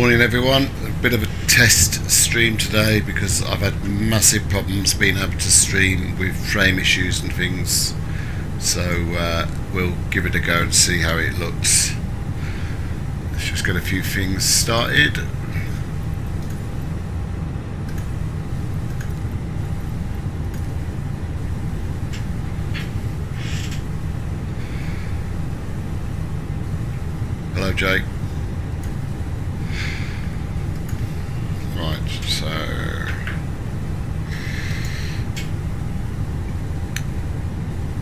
Morning everyone, a bit of a test stream today because I've had massive problems being able to stream with frame issues and things, so we'll give it a go and see how it looks. Let's just get a few things started. Hello Jake. Right, so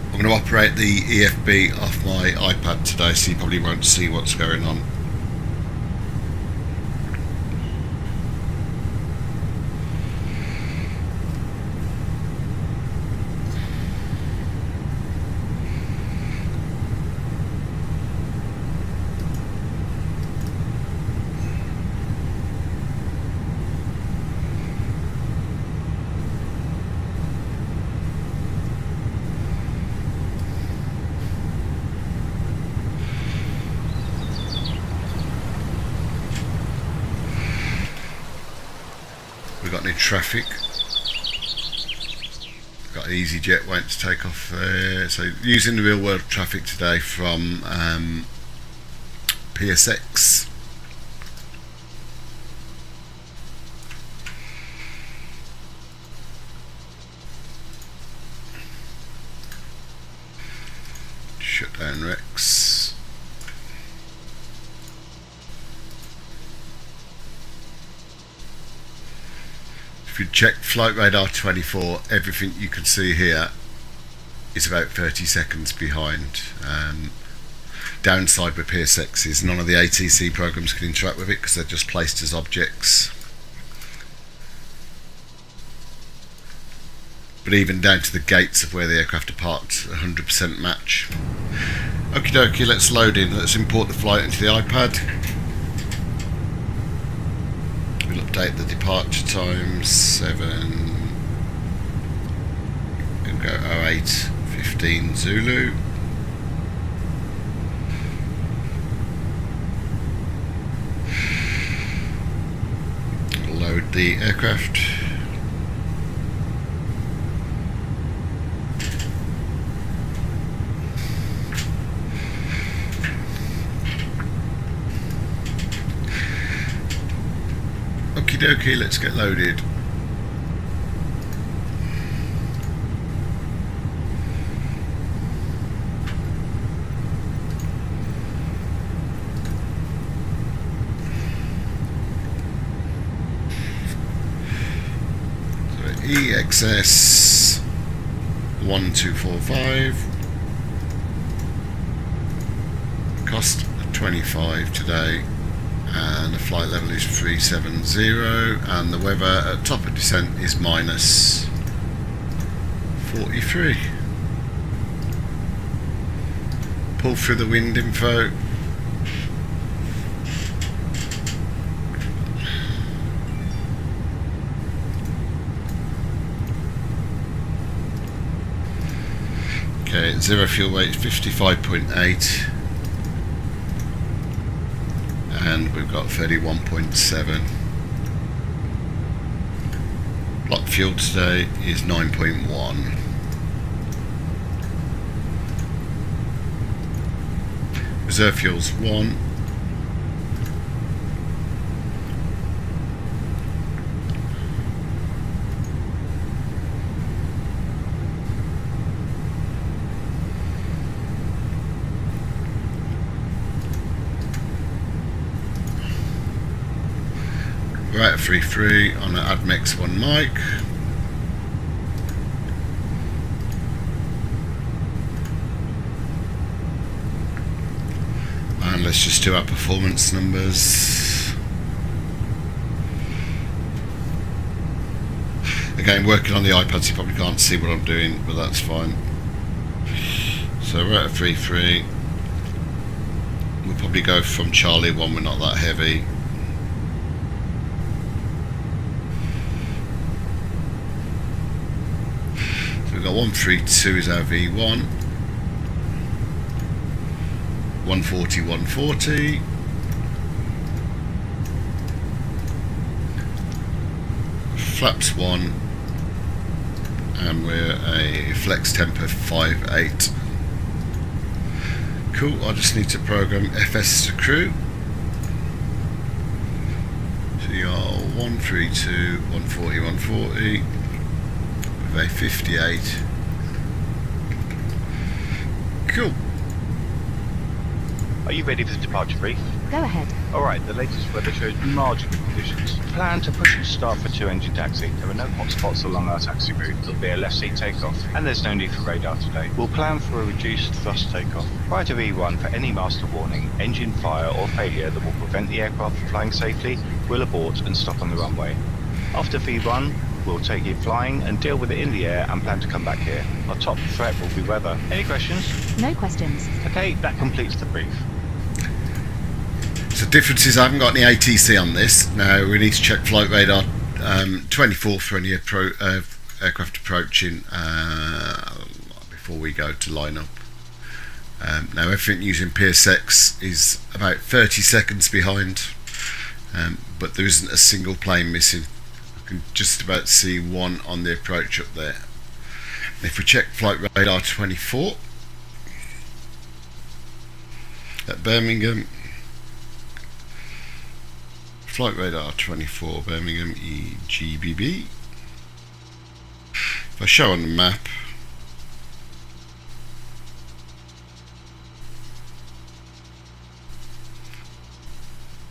I'm going to operate the EFB off my iPad today, so you probably won't see what's going on. We've got any traffic. We've got an EasyJet waiting to take off there. So using the real world traffic today from PSX. Shut down Rex. If you check Flight Radar 24, everything you can see here is about 30 seconds behind. Downside with PSX is none of the ATC programs can interact with it because they're just placed as objects. But even down to the gates of where the aircraft are parked, 100% match. Okie dokie, let's load in. Let's import the flight into the iPad. We'll update the departure times, 7, and go 08:15 Zulu. Load the aircraft. Okie dokie, let's get loaded. So EXS 1245, cost 25 today. And the flight level is 370, and the weather at top of descent is minus 43. Pull through the wind info. Okay, zero fuel weight 55.8. And we've got 31.7. Block fuel today is 9.1. Reserve fuel's 1. We're at 3.3 on an ADMEX 1 mic. And let's just do our performance numbers. Again, working on the iPad, so you probably can't see what I'm doing, but that's fine. So we're at 3.3. We'll probably go from Charlie 1, we're not that heavy. We've got 132 is our V1, 140, 140, flaps 1, and we're a flex tempo 5.8. Cool, I just need to program FS to crew. So you are 132, 140, 140 with a 58. Cool. Are you ready for the departure brief? Go ahead. Alright, the latest weather shows marginal conditions. Plan to push and start for 2-engine taxi. There are no hot spots along our taxi route. There'll be a left seat takeoff, and there's no need for radar today. We'll plan for a reduced thrust takeoff. Prior to V1, for any master warning, engine fire or failure that will prevent the aircraft from flying safely, we'll abort and stop on the runway. After V1, we'll take it flying and deal with it in the air and plan to come back here. Our top threat will be weather. Any questions? No questions. Okay, that completes the brief. So difference is I haven't got any ATC on this. Now we need to check flight radar 24 for any aircraft approaching before we go to line up. Now everything using PSX is about 30 seconds behind, but there isn't a single plane missing. I can just about see one on the approach up there. If we check flight radar 24 at Birmingham, flight radar 24 Birmingham EGBB. If I show on the map,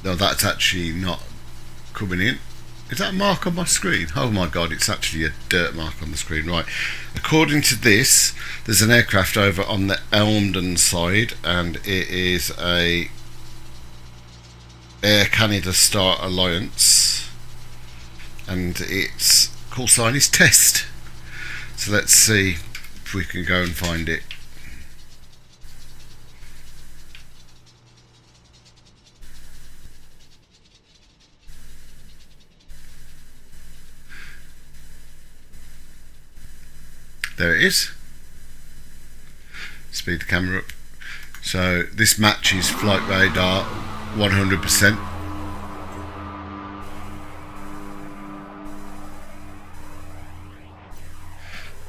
no, that's actually not coming in. Is that a mark on my screen? Oh my god, it's actually a dirt mark on the screen. Right, according to this, there's an aircraft over on the Elmdon side, and it is a Air Canada Star Alliance, and its call sign is Test. So let's see if we can go and find it. There it is. Speed the camera up. So this matches flight radar 100%.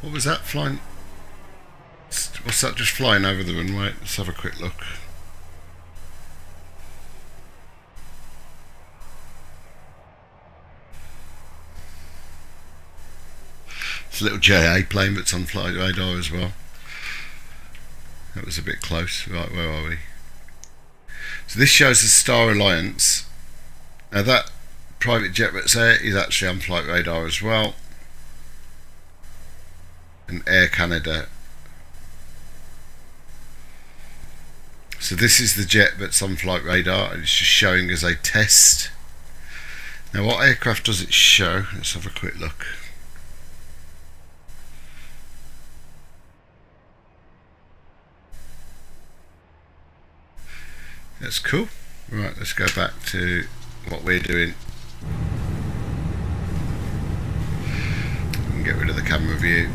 What was that flying? What's that just flying over the runway? Let's have a quick look. It's a little JA plane that's on flight radar as well. That was a bit close. Right, where are we? So this shows the Star Alliance. Now that private jet that's there is actually on flight radar as well. And Air Canada. So this is the jet that's on flight radar, and it's just showing as a test. Now what aircraft does it show? Let's have a quick look. That's cool. Right, let's go back to what we're doing. And get rid of the camera view.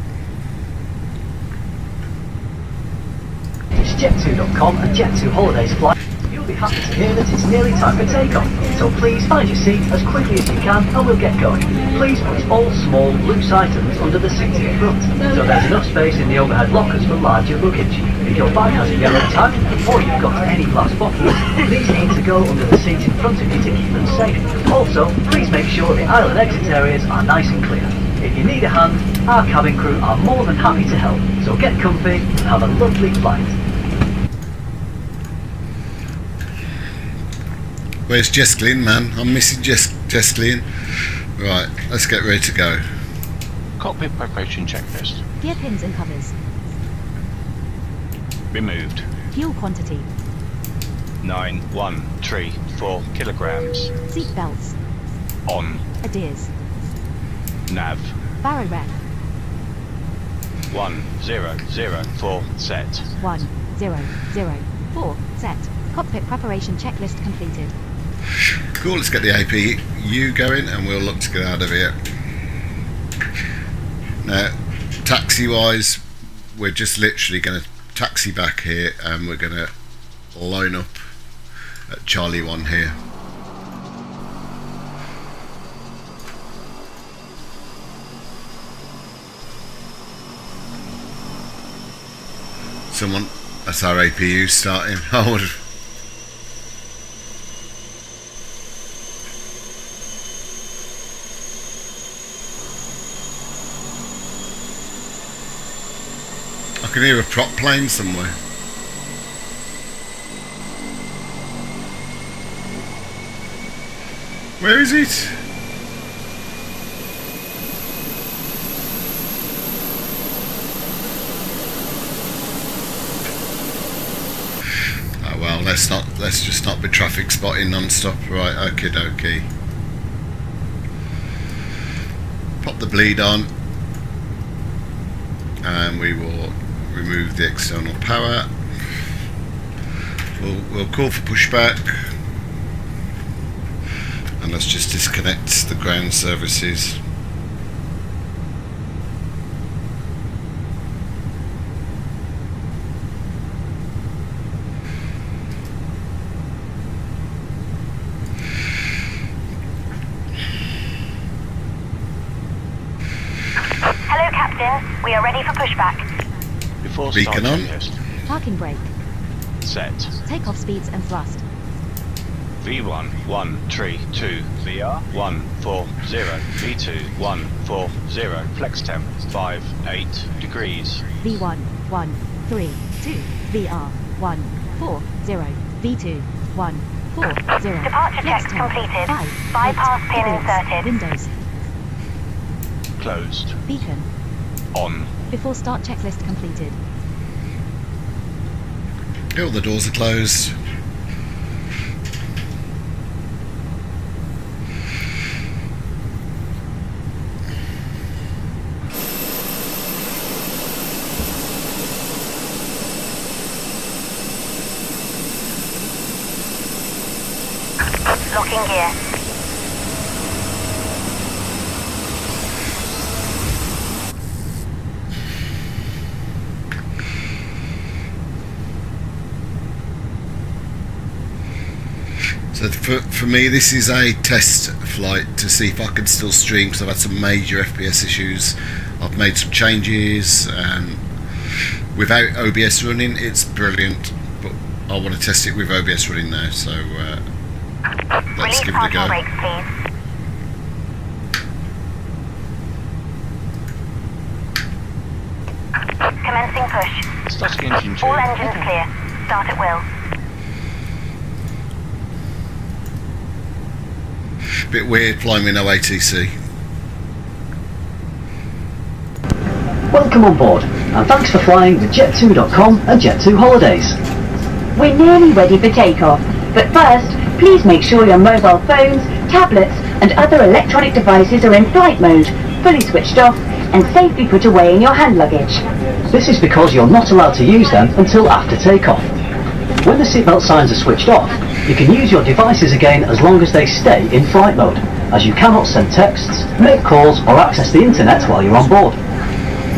It's Jet2.com and Jet2 Holidays flight. You'll be happy to hear that it's nearly time for takeoff. So please find your seat as quickly as you can and we'll get going. Please put all small, loose items under the seat in front, so there's enough space in the overhead lockers for larger luggage. If your bag has a yellow tag, or you've got any glass bottles, these need to go under the seats in front of you to keep them safe. Also, please make sure the aisle and exit areas are nice and clear. If you need a hand, our cabin crew are more than happy to help, so get comfy and have a lovely flight. Where's Jess Glynn, man? I'm missing Jess Glynn. Right, let's get ready to go. Cockpit preparation checklist. Gear pins and covers. Removed. Fuel quantity. 9134 kilograms. Seat belts. On. Adheres. Nav. Barrow rep. 1004 set. 1004 set. Cockpit preparation checklist completed. Cool, let's get the APU going and we'll look to get out of here. Now, taxi wise, we're just literally going to taxi back here and we're going to line up at Charlie 1 here. Someone, that's our APU starting. I would have. I can hear a prop plane somewhere. Where is it? Oh well, let's just not be traffic spotting non-stop. Right, okie dokie. Pop the bleed on, and we will remove the external power. We'll call for pushback, and let's just disconnect the ground services. Hello, Captain. We are ready for pushback. Before Beacon starting on. test, Parking brake. set. Takeoff speeds and thrust. V1 132 VR 140 V2 140 flex temp 58 degrees. V1 132 VR 140 V2 140 Departure flex checks temp, completed. 5 Bypass 8 pin degrees. inserted. Windows. Closed. Beacon. On. Before start checklist completed. All the doors are closed. Locking gear. So for me, this is a test flight to see if I can still stream, because I've had some major FPS issues. I've made some changes, and without OBS running, it's brilliant. But I want to test it with OBS running now, so let's Release give it a parking go. brakes, please. Commencing push. Starting engine All 2. engines clear. Start at will. Bit weird flying with no ATC. Welcome on board, and thanks for flying with Jet2.com and Jet2 Holidays. We're nearly ready for takeoff, but first, please make sure your mobile phones, tablets, and other electronic devices are in flight mode, fully switched off, and safely put away in your hand luggage. This is because you're not allowed to use them until after takeoff. When the seatbelt signs are switched off, you can use your devices again as long as they stay in flight mode, as you cannot send texts, make calls, or access the internet while you're on board.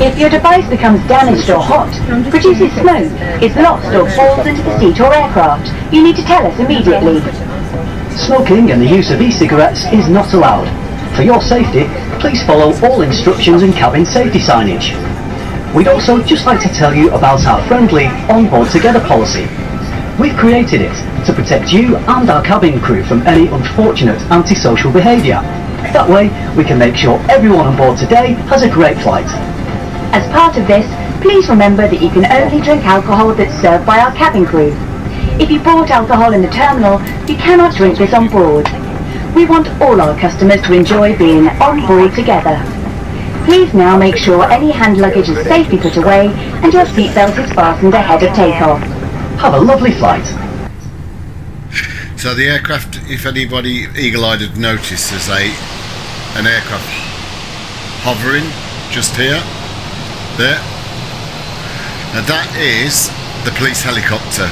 If your device becomes damaged or hot, produces smoke, is lost or falls into the seat or aircraft, you need to tell us immediately. Smoking and the use of e-cigarettes is not allowed. For your safety, please follow all instructions and cabin safety signage. We'd also just like to tell you about our friendly On-Board Together policy. We've created it to protect you and our cabin crew from any unfortunate antisocial behaviour. That way, we can make sure everyone on board today has a great flight. As part of this, please remember that you can only drink alcohol that's served by our cabin crew. If you bought alcohol in the terminal, you cannot drink this on board. We want all our customers to enjoy being on board together. Please now make sure any hand luggage is safely put away and your seatbelt is fastened ahead of takeoff. Have a lovely flight. So the aircraft, if anybody eagle-eyed had noticed, there's an aircraft hovering just here, there. Now that is the police helicopter,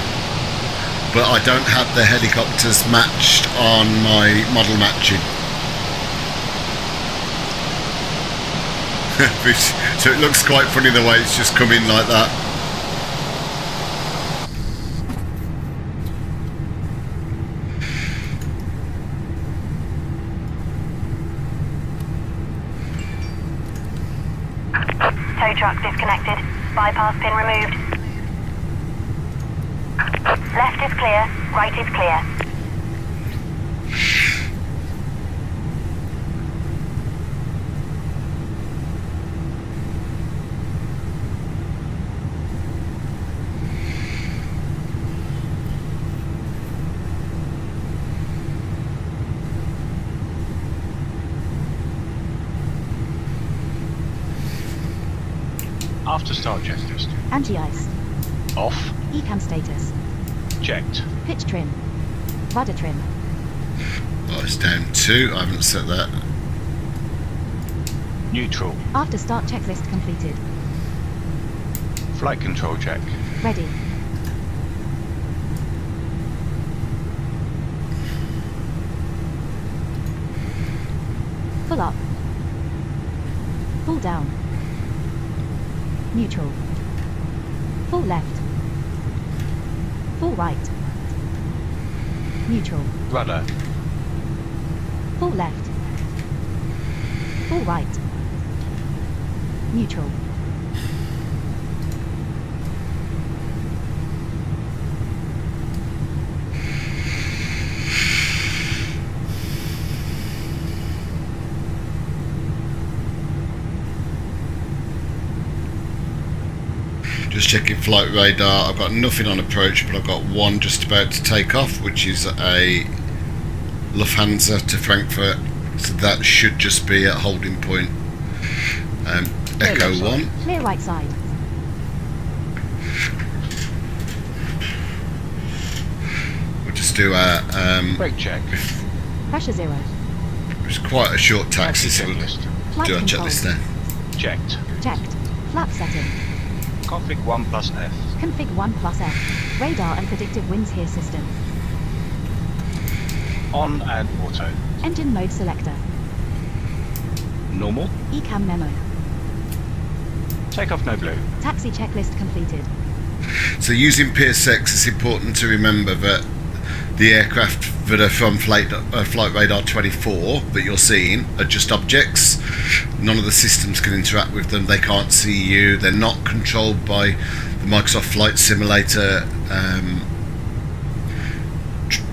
but I don't have the helicopters matched on my model matching. So it looks quite funny the way it's just come in like that. Tow truck disconnected. Bypass pin removed. Left is clear, right is clear. After start checklist. Anti-ice. Off. Ecam status. Checked. Pitch trim. Rudder trim. Oh, it's down 2. I haven't set that. Neutral. After start checklist completed. Flight control check. Ready. Full up. Full down. Neutral. Full left. Full right. Neutral. Rudder. Full left. Full right. Neutral. Just checking flight radar. I've got nothing on approach, but I've got one just about to take off, which is a Lufthansa to Frankfurt. So that should just be at holding point. Echo 1. Clear right side. We'll just do a Brake check. Pressure 0. it's quite a short taxi, so we'll checklist. Flight do our control. checklist there. Checked. Checked. Flap setting. Config 1 plus F. Config 1 plus F. Radar and predictive winds here system. On and auto. Engine mode selector. Normal. Ecam memo. Takeoff no blue. Taxi checklist completed. So using PSX, it's important to remember that the aircraft that are from flight radar 24 that you're seeing are just objects. None of the systems can interact with them. They can't see you. They're not controlled by the Microsoft Flight Simulator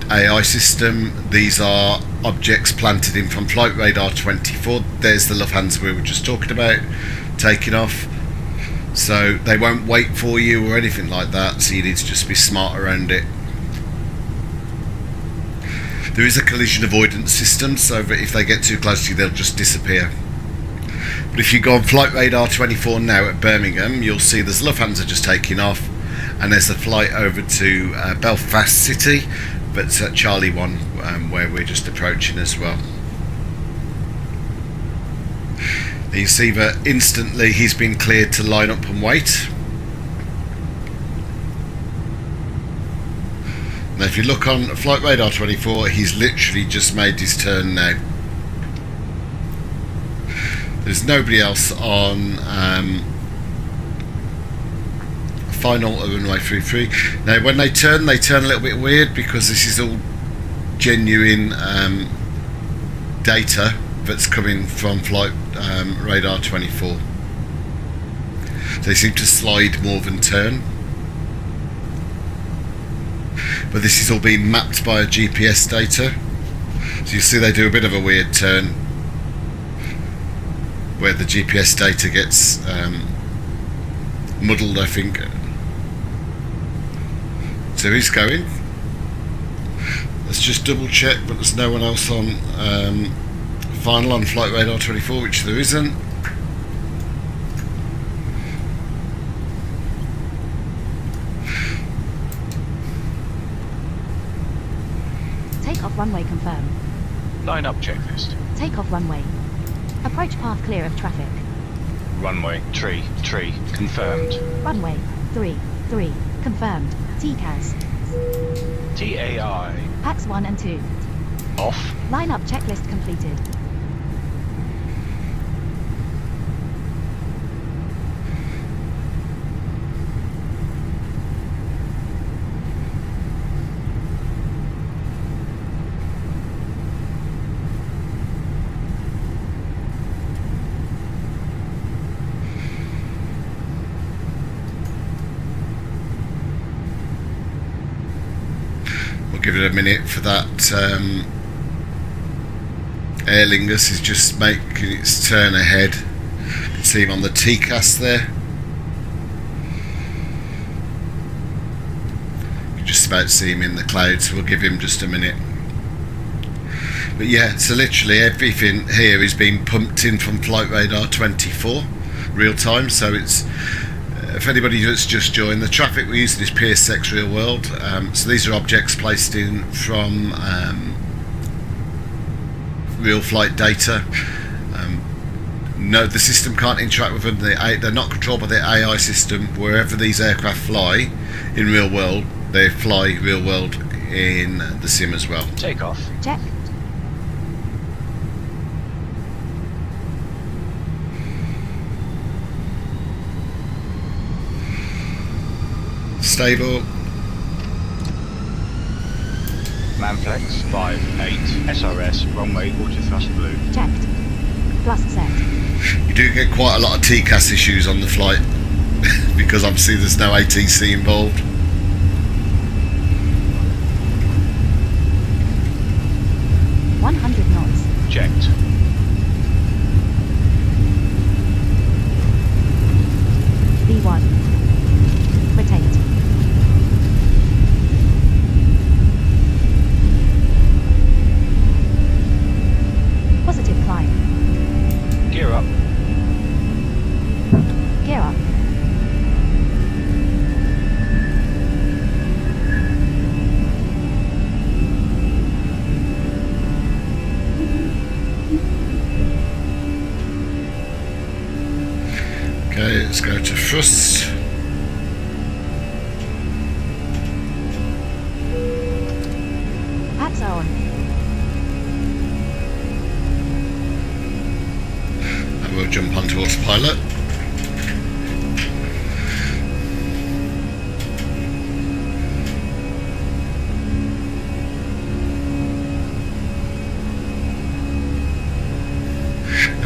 AI system. These are objects planted in from flight radar 24. There's the Lufthansa we were just talking about taking off. So they won't wait for you or anything like that, so you need to just be smart around it. There is a collision avoidance system, so that if they get too close to you, they'll just disappear. But if you go on flight radar 24 now at Birmingham, you'll see there's Lufthansa just taking off, and there's a flight over to Belfast City, that's at Charlie 1, where we're just approaching as well. You see that instantly he's been cleared to line up and wait. Now if you look on flight radar 24, he's literally just made his turn now. There's nobody else on final of runway 33. Now when they turn a little bit weird, because this is all genuine data that's coming from flight radar 24. So they seem to slide more than turn. But this is all being mapped by a GPS data. So you see they do a bit of a weird turn where the GPS data gets muddled, I think. So he's going. Let's just double check, but there's no one else on final on flight radar 24, which there isn't. Takeoff runway confirmed. Line up checklist. Takeoff runway. Approach path clear of traffic. Runway tree confirmed. Runway 33 confirmed. TCAS. TAI PAX 1 and 2. off. Line up checklist completed. give it a minute for that. Aer Lingus is just making its turn ahead. You can see him on the TCAS there. You can just about see him in the clouds, so we'll give him just a minute. But yeah, so literally everything here is being pumped in from Flight Radar 24 real time. So it's if anybody that's just joined, the traffic we're using is PSX real world. So these are objects placed in from real flight data. No, the system can't interact with them. They're not controlled by the AI system. Wherever these aircraft fly in real world, they fly real world in the sim as well. Take off. Check. Stable. Manflex 58, SRS, runway, auto thrust blue. Checked. Thrust set. You do get quite a lot of TCAS issues on the flight because obviously there's no ATC involved. knots. Checked. V1. Rotate. Positive climb. Gear up. Gear up. Okay, let's go to thrust. Hats are on. And we'll jump onto autopilot.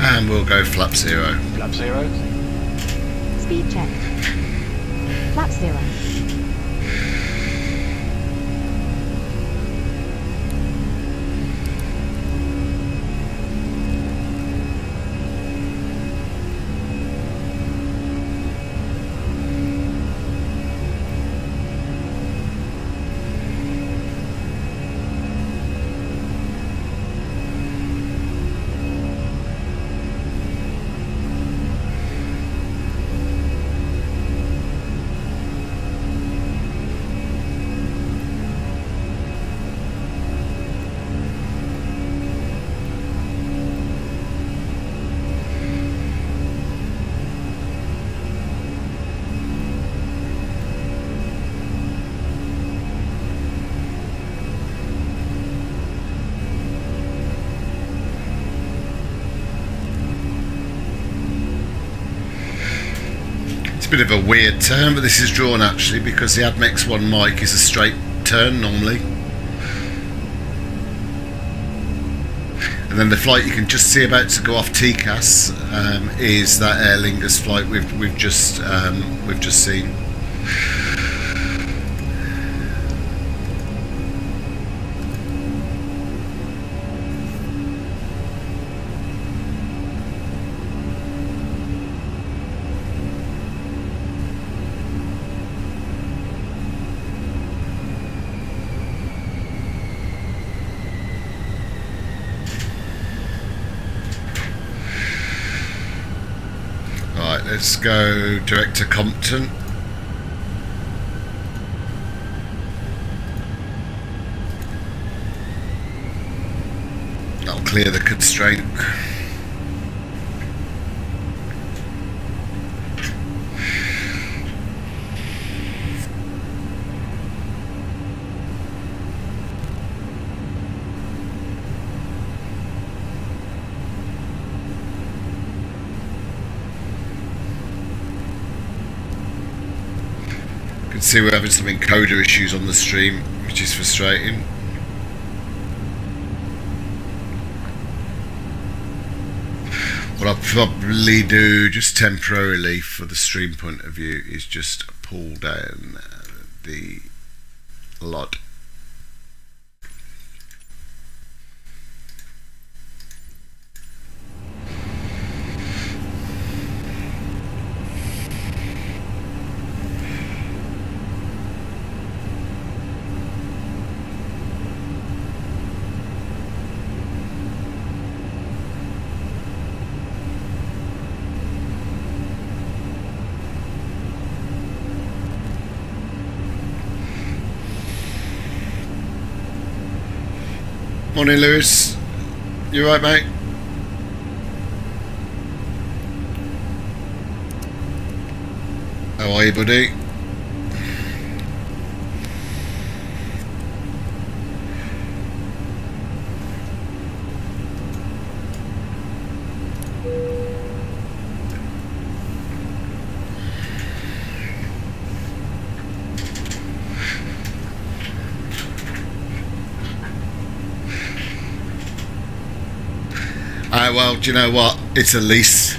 And we'll go flap 0. Flap 0. Speed check. Flap 0. Bit of a weird turn, but this is drawn actually because the ADMEX 1 mic is a straight turn normally. And then the flight you can just see about to go off TCAS is that Aer Lingus flight we've just seen. Right, let's go direct to Compton. That'll clear the constraint. See, we're having some encoder issues on the stream, which is frustrating. What I'll probably do, just temporarily for the stream point of view, is just pull down the LOD Morning, Lewis. You right, mate? How are you, buddy? Well, do you know what? It's a lease.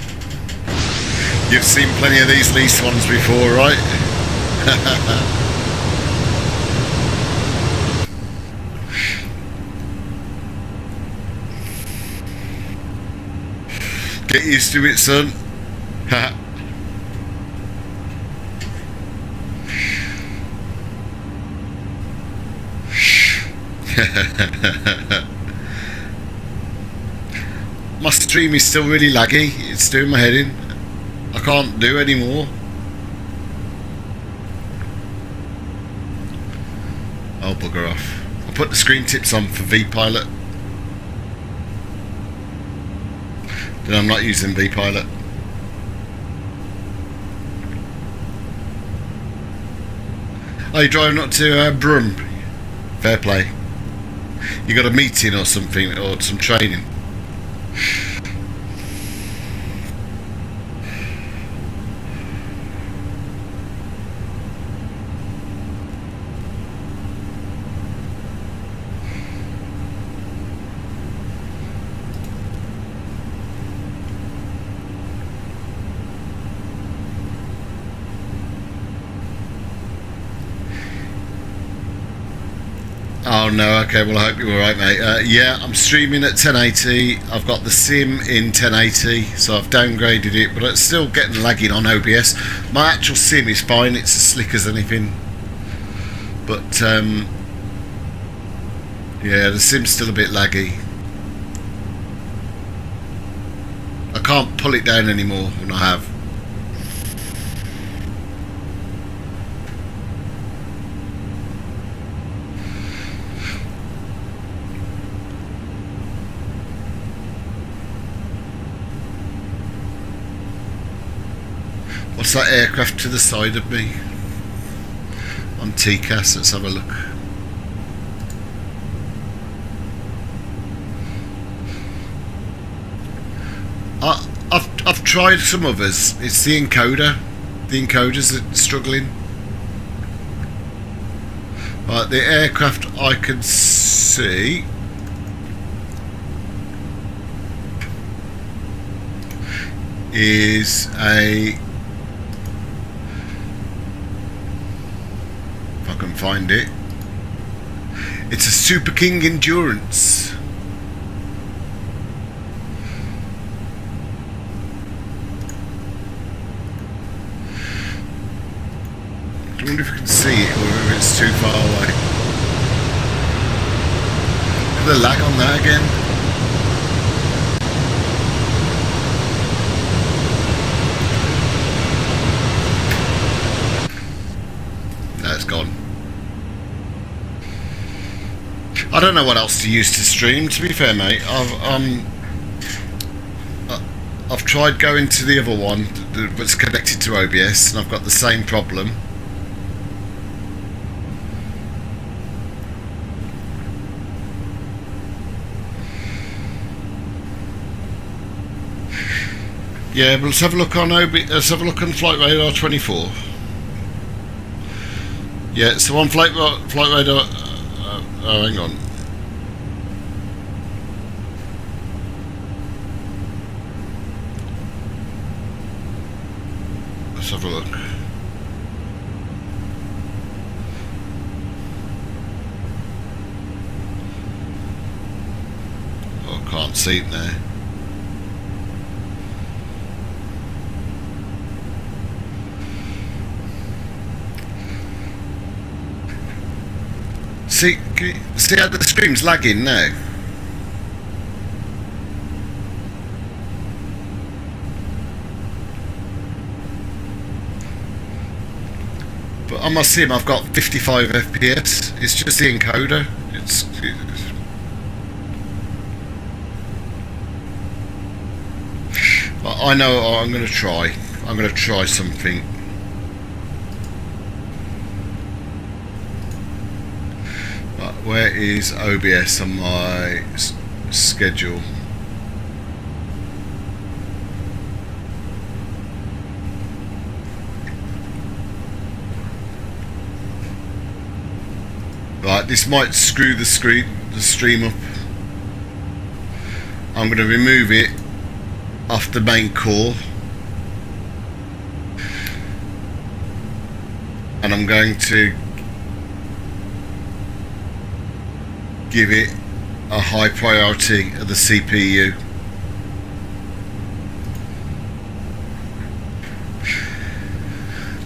You've seen plenty of these lease ones before, right? Get used to it, son. My stream is still really laggy. It's doing my head in. I can't do any more. I'll bugger off. I'll put the screen tips on for VPilot. Then I'm not using VPilot. Oh, you're driving up to Brum. Fair play. You got a meeting or something, or some training? Oh no, okay, well I hope you're alright, mate. Yeah, I'm streaming at 1080. I've got the sim in 1080, so I've downgraded it, but it's still getting lagging on OBS. My actual sim is fine, it's as slick as anything. But, yeah, the sim's still a bit laggy. I can't pull it down anymore when I have. What's that aircraft to the side of me? On TCAS, let's have a look. I've tried some others. It's the encoder. The encoders are struggling. Right, the aircraft I can see is a, if I can find it, it's a Super King Endurance. I wonder if you can see it or if it's too far away. Look at the lag on that again. No, it's gone. I don't know what else to use to stream, to be fair, mate. I've tried going to the other one that's connected to OBS and I've got the same problem. Yeah, but let's have a look on let's have a look on Flight Radar 24. Yeah, so on Flight Radar. Oh, hang on. Let's have a look. Oh, I can't see it there. See how the stream's lagging now? But on my sim I've got 55 FPS. It's just the encoder. But I know I'm going to try. I'm going to try something. But where is OBS on my schedule? Right, this might screw the stream up. I'm going to remove it off the main core, and I'm going to give it a high priority of the CPU.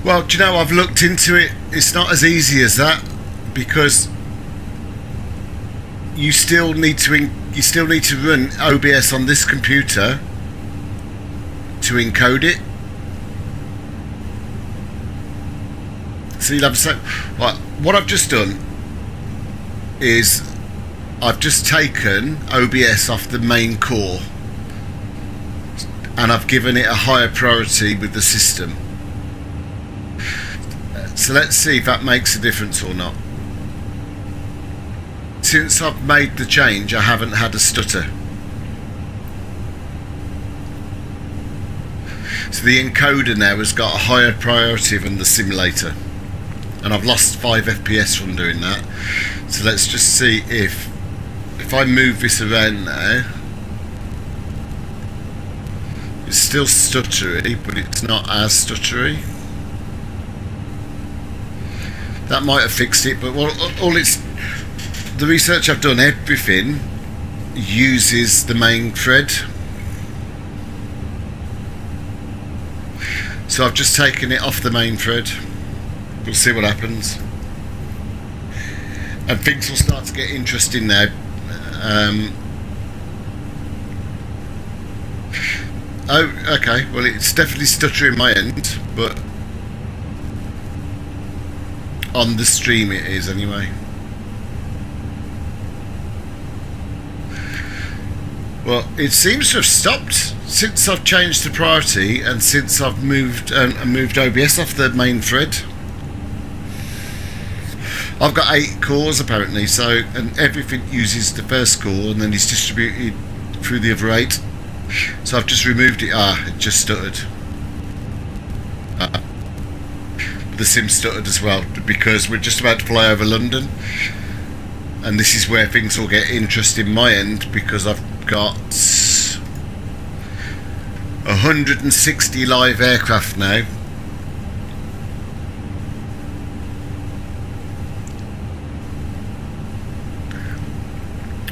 Well, do you know, I've looked into it. It's not as easy as that, because you still need to run OBS on this computer to encode it. So you'll have to say, right, what I've just done is I've just taken OBS off the main core and I've given it a higher priority with the system. So let's see if that makes a difference or not. Since I've made the change, I haven't had a stutter. So the encoder now has got a higher priority than the simulator, and I've lost 5 FPS from doing that. So let's just see if I move this around now, it's still stuttery, but it's not as stuttery. That might have fixed it, but the research I've done, everything uses the main thread. So I've just taken it off the main thread. We'll see what happens. And things will start to get interesting now. Oh, okay. Well, it's definitely stuttering my end, but on the stream it is anyway. Well, it seems to have stopped since I've changed the priority and since I've moved OBS off the main thread. I've got 8 cores apparently, so, and everything uses the first core and then it's distributed through the other 8. So I've just removed it. It just stuttered. The sim stuttered as well, because we're just about to fly over London, and this is where things will get interesting my end, because I've got 160 live aircraft now.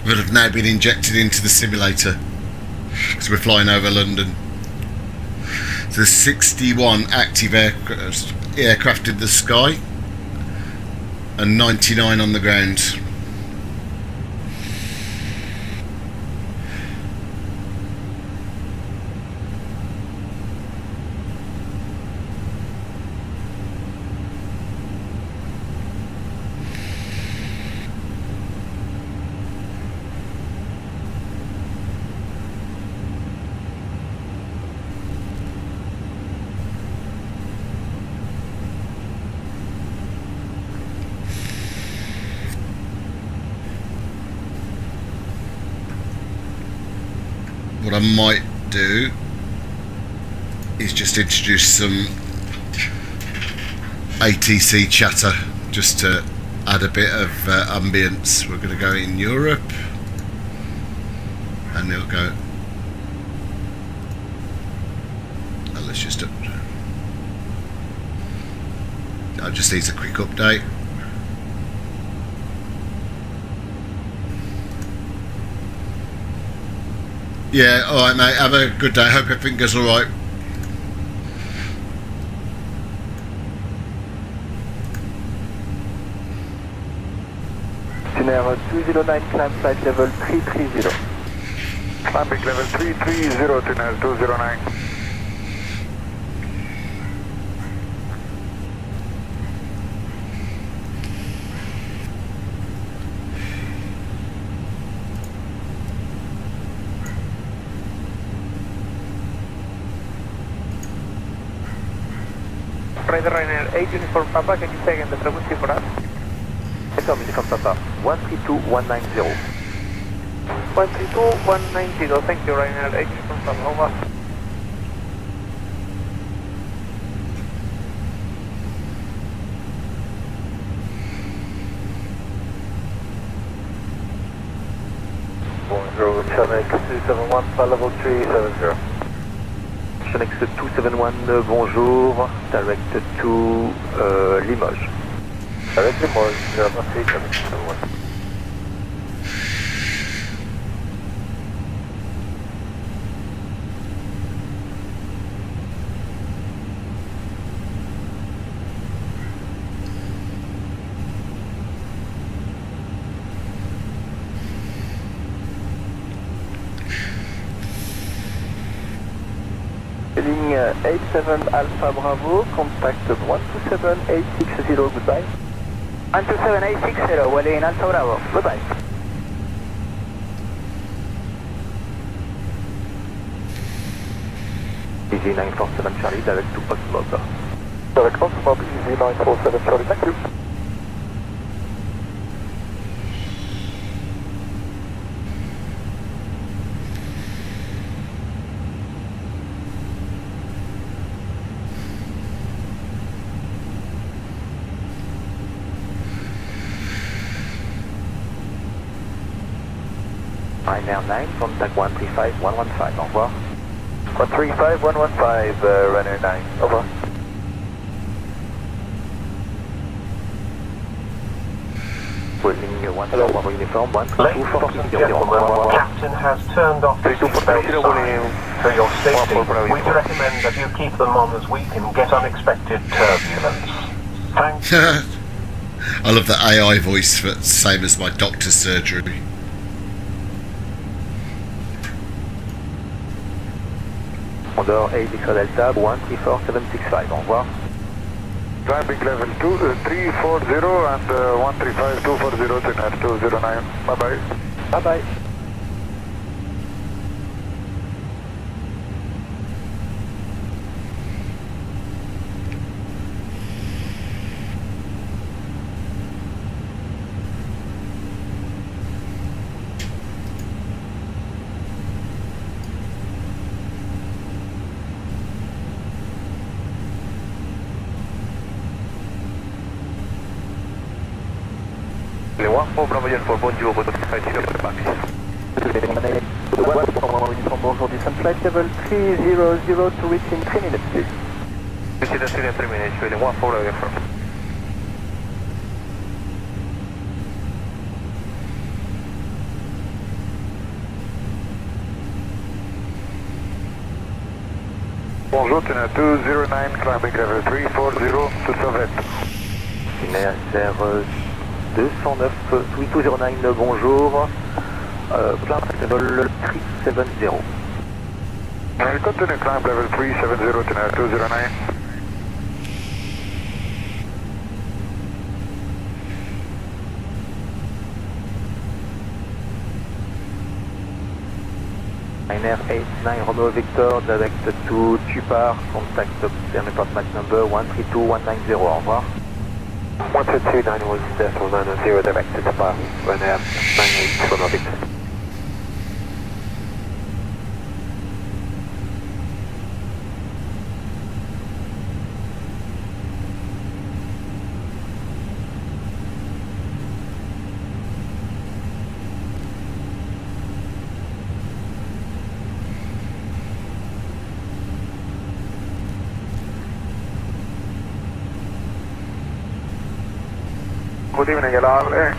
That have now been injected into the simulator, because we're flying over London. So there's 61 active aircraft in the sky and 99 on the ground. What I might do is just introduce some ATC chatter, just to add a bit of ambience. We're going to go in Europe, and it'll go. Let's just. I just need a quick update. Yeah, alright mate, have a good day, hope everything goes alright. Itinéraire 209, climb flight level 330. Climbing level 330, itinéraire 209. Rider Ryanair 8 Uniform Papa, can you take in the frequency for us? Confirm Uniform Papa, 132190. 132-190, thank you, Ryanair 8 Uniform Papa, over. Bonjour, Fenix 271, pas level 370. Fenix 271, bonjour, direct to Limoges. Direct Limoges, merci, Fenix 271. Ligne 87 Alpha Bravo, contact 127860, goodbye. 127-860, Wally in Alpha Bravo, goodbye. Easy 947 Charlie, direct to Postmob. Direct Postmob, easy 947 Charlie, thank you. Ryanair 9, contact 135115, au revoir. 135115, Ryanair 9, over. Ligne 1 Bravo Uniform, 13240, Captain has turned off the seatbelt sign. For your safety, we recommend that you keep them on as we can get unexpected turbulence. Thanks. I love the AI voice, for same as my doctor's surgery. Condor 8 X Delta 134765, au revoir. Climbing level 340 and 135240 to net 209. Bye bye. Bye bye. Les One for Bravo Uniform, bonjour, votre flight sur le max. Bonjour, descent flight level 300 to reach in 3 minutes, please. Reach in 3 minutes, really One for Bravo Uniform. Bonjour, tunnel 209, climbing level 340 to Sauvet. Tunnel 209, Sweet 209, bonjour. Plan level 370. Continue climb level 370, tunnel 209. Ryanair 89 Romeo Victor, direct to Tupar, contact airport match number 132190, au revoir. 13291.90 direct to Tupar, Ryanair 98 Romeo Victor. Good evening, LR 015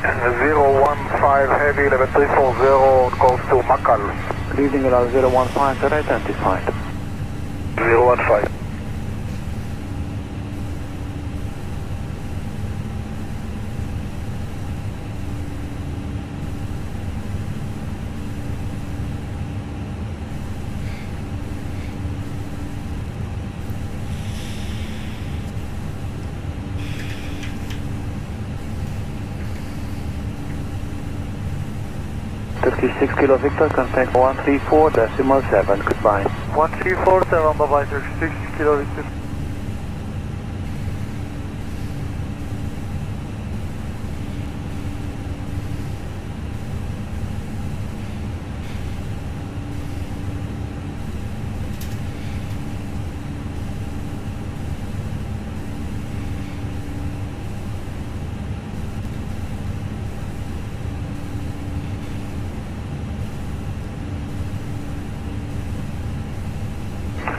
Heavy 11340 on course to Makal. Good evening, LR 015, that identified. 015. Six Kilo Victor, contact 134.7, goodbye. 1347, bye bye, 36 Kilo Victor.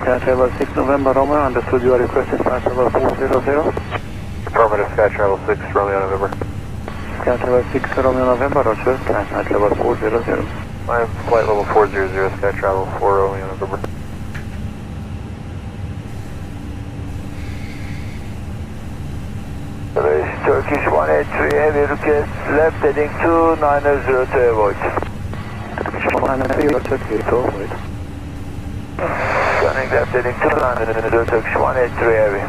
Sky Travel 6 November Romeo, understood you are requested Sky Travel 400. Affirmative, Sky Travel 6 Romeo November. Sky Travel 6 Romeo November, roger, Sky Travel 400. I have flight level 400, Sky Travel 4 Romeo November. Turkish 183 heavy request, left heading 2900 to avoid. Turkish 183, roger, to avoid. Turning left heading 2900, Turkish 183 heavy.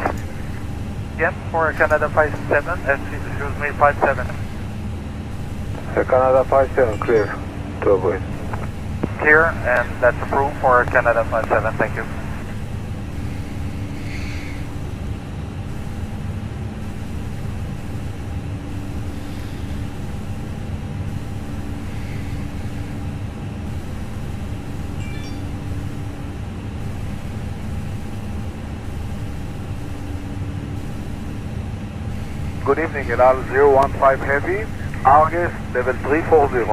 Yes, for Canada 57, excuse me, 57. Canada 57, clear to avoid. Clear, and that's approved for Canada 57, thank you. Good evening, Elal 015 Heavy, August level 340.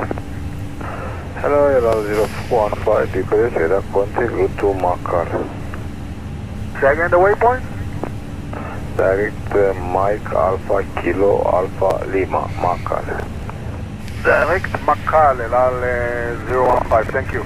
Hello, Elal 015, decrease radar continue to Makar. Second the waypoint? Direct Mike Alpha Kilo Alpha Lima, Makar. Direct Makar, Elal 015, thank you.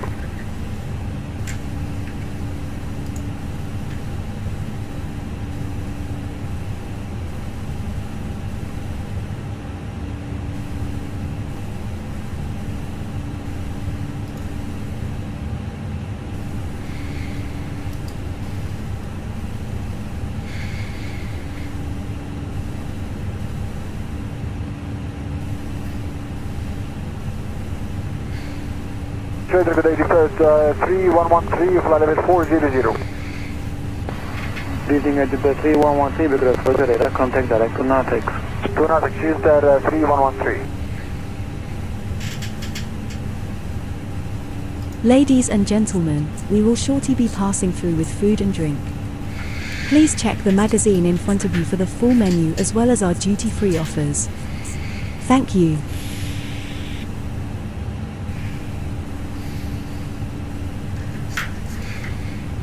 Trader, good day, deferred 3113, flight level 400. Leading edge of the 3113, because further radar contact direct to Nautix. To Nautix, use that 3113. Ladies and gentlemen, we will shortly be passing through with food and drink. Please check the magazine in front of you for the full menu as well as our duty-free offers. Thank you.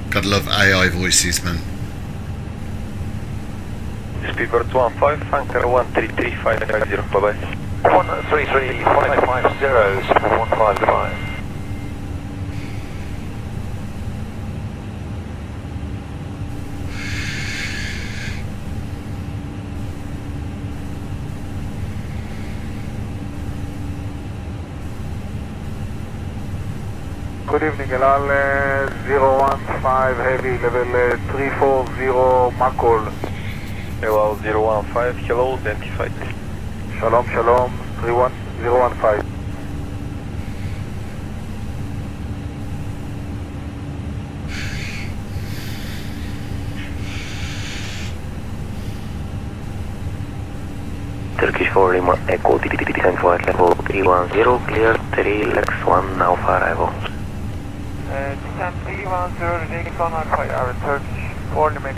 Gotta love AI voices, man. Speedbird 15, Anchor 133550, bye-bye. 133550, 155 goodbye. Good evening, Elal 015 Heavy, level 340 Makol. Elal 015, hello, identified. Shalom, shalom, 31015. Turkish 4 Lima Echo descent flight level 310, clear 3 Lex 1 now for arrival. Descent 310, Lex 1 Alpha, our Turkish 4 Lima.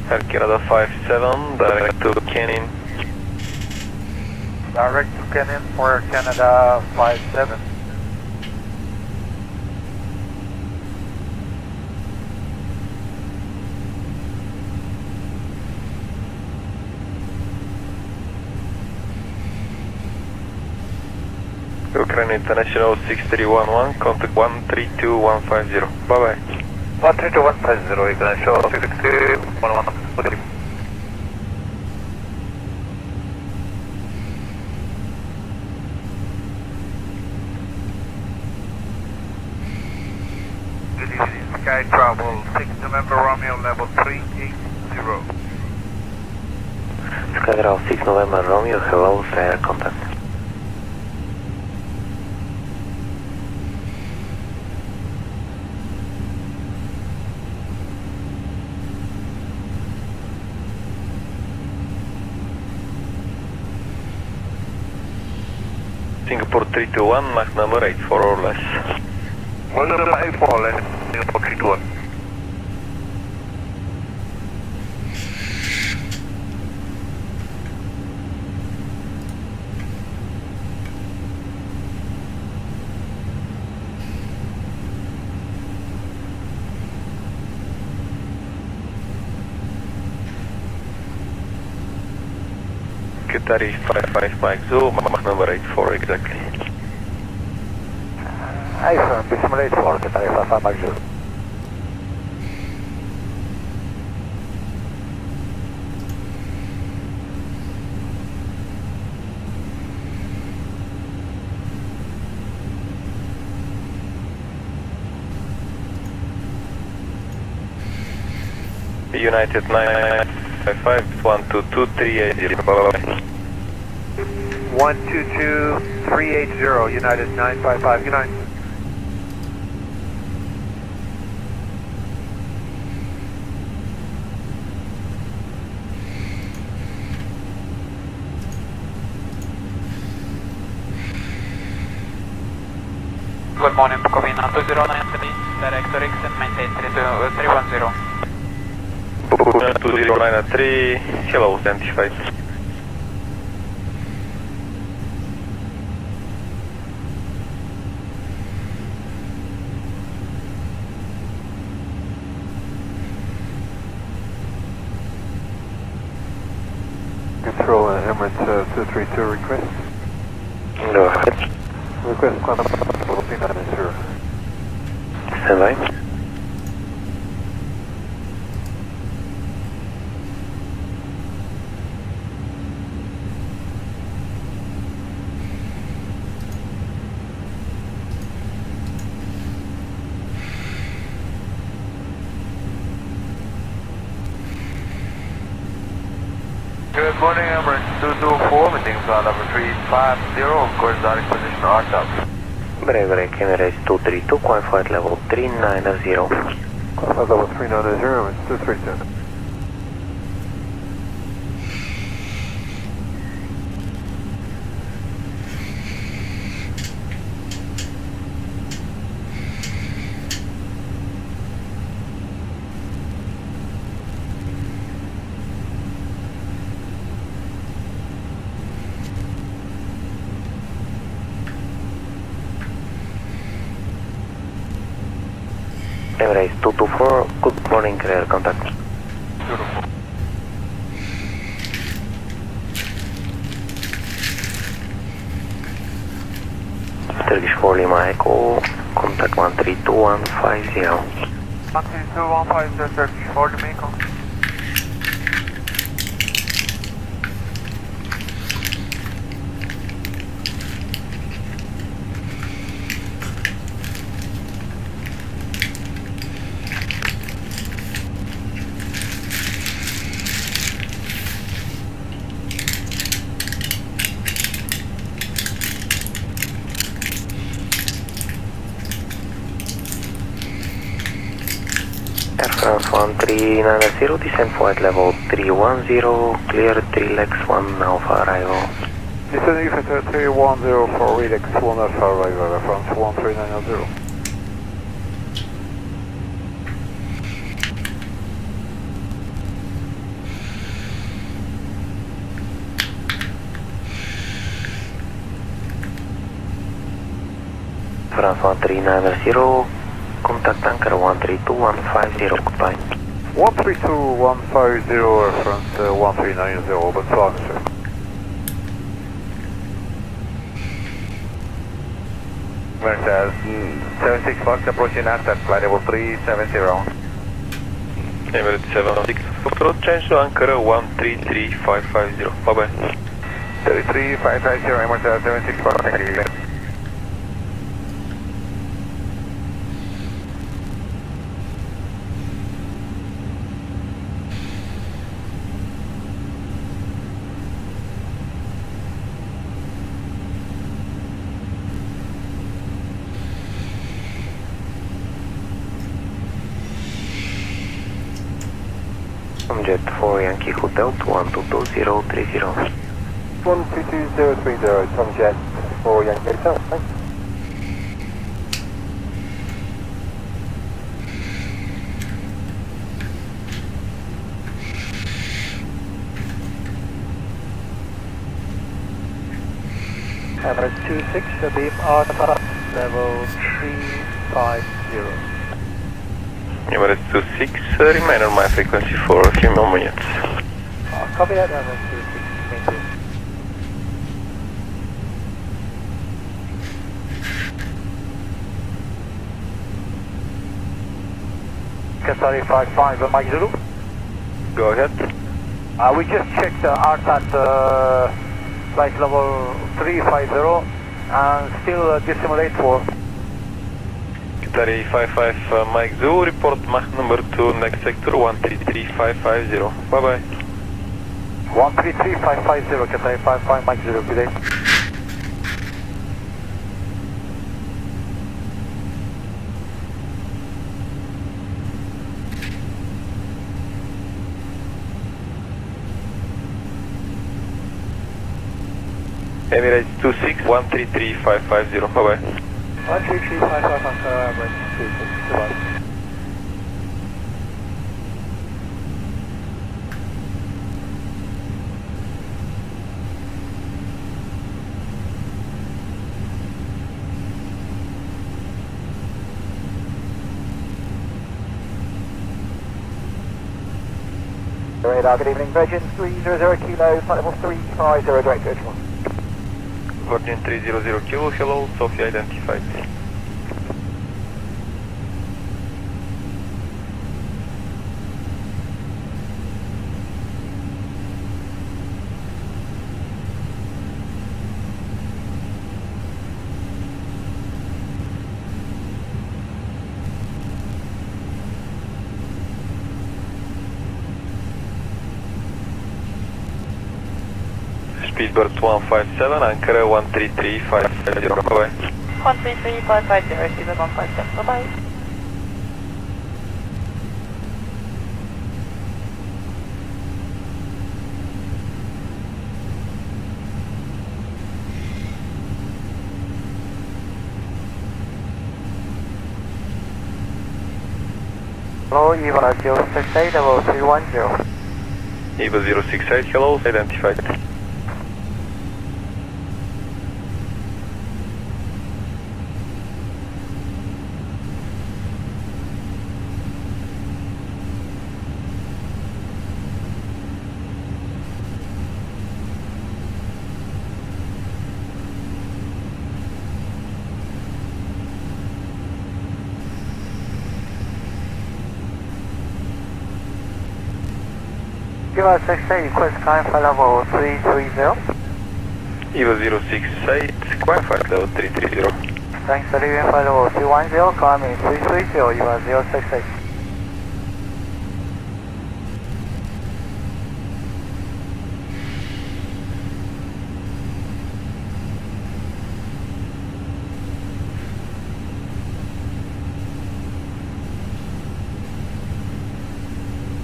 Air Canada 57, direct to Canning. Direct to Canning for Canada 57. Ukraine International 6311, contact 132150. Bye bye. 132150, International 6311. Good evening, Sky Travel 6 November Romeo level 380. Sky Travel 6 November Romeo, hello, fair contact. Singapore 321, Mach number 84 or less. 184, Singapore 321. Qatari 55 Mike Zoo, Mach number 84 exactly. iPhone, decimal 84, Qatari 55 Mike Zoo. United 955 122 380. 122 380, United 955, good night. Good morning, Bukovina 2093, direct X and maintain 310. 2093, hello, identified. Control Emirates 232 request. Go ahead. Request climb level 390. Stand by. Good morning, Emirates 224, meeting flight number 350, of course, direct position RTOP. Bravery, Emirates 232, climb flight level 390. Flight level 390, Emirates 232. Emirates 224, good morning, air contact. Turkish 4 Lima Echo, contact 132150. 132 Turkish 4 Lima Echo. Air France 1390, descent flight level 310, clear 3 legs 1 Alpha arrival. Descending for 310 for Relax 1 Alpha arrival, Air France 1390. France 1390, contact anchor 132150, goodbye. 132.150, Air France 1390, bonsoir monsieur. Emirates 76 Fox approaching asset, flight level 370. Emirates 76, approach change to anchor 133550, bye bye. 33550, Emirates 76 Fox, thank you. Jet 4 Yankee Hotel to 122030. 122.030, Tom Jet 4 Yankee Hotel, thanks. Emirates 26, the beam RTOP level 350. Emirates 26, remain on my frequency for a few more minutes. Copy that, Emirates 26, maintain. Qatari 55 Mike Zulu. Go ahead. We just checked RTAT flight level 350 and still dissimulate for. Qatari 55 Mike Zulu, report Mach number 2, next sector 133550. Bye bye. 133550, Qatari 55 Mike Zulu, good day. Emirates 26 133550. Bye bye. 133550, Emirates 26, goodbye. Radar, good evening, Virgin 300 Kilo, flight level 350, direct to Edgemont. Virgin 300 Kilo, hello, Sofia identified. Speedbird 157, anchor 133550, bye bye. 133550, Speedbird 157, bye bye. Hello, EVA 068, level 310. EVA 068, hello, identified. EVA 68, request climb flight level 330. EVA 068, climb flight level 330. Thanks for leaving flight level 310, climbing 330, EVA 068.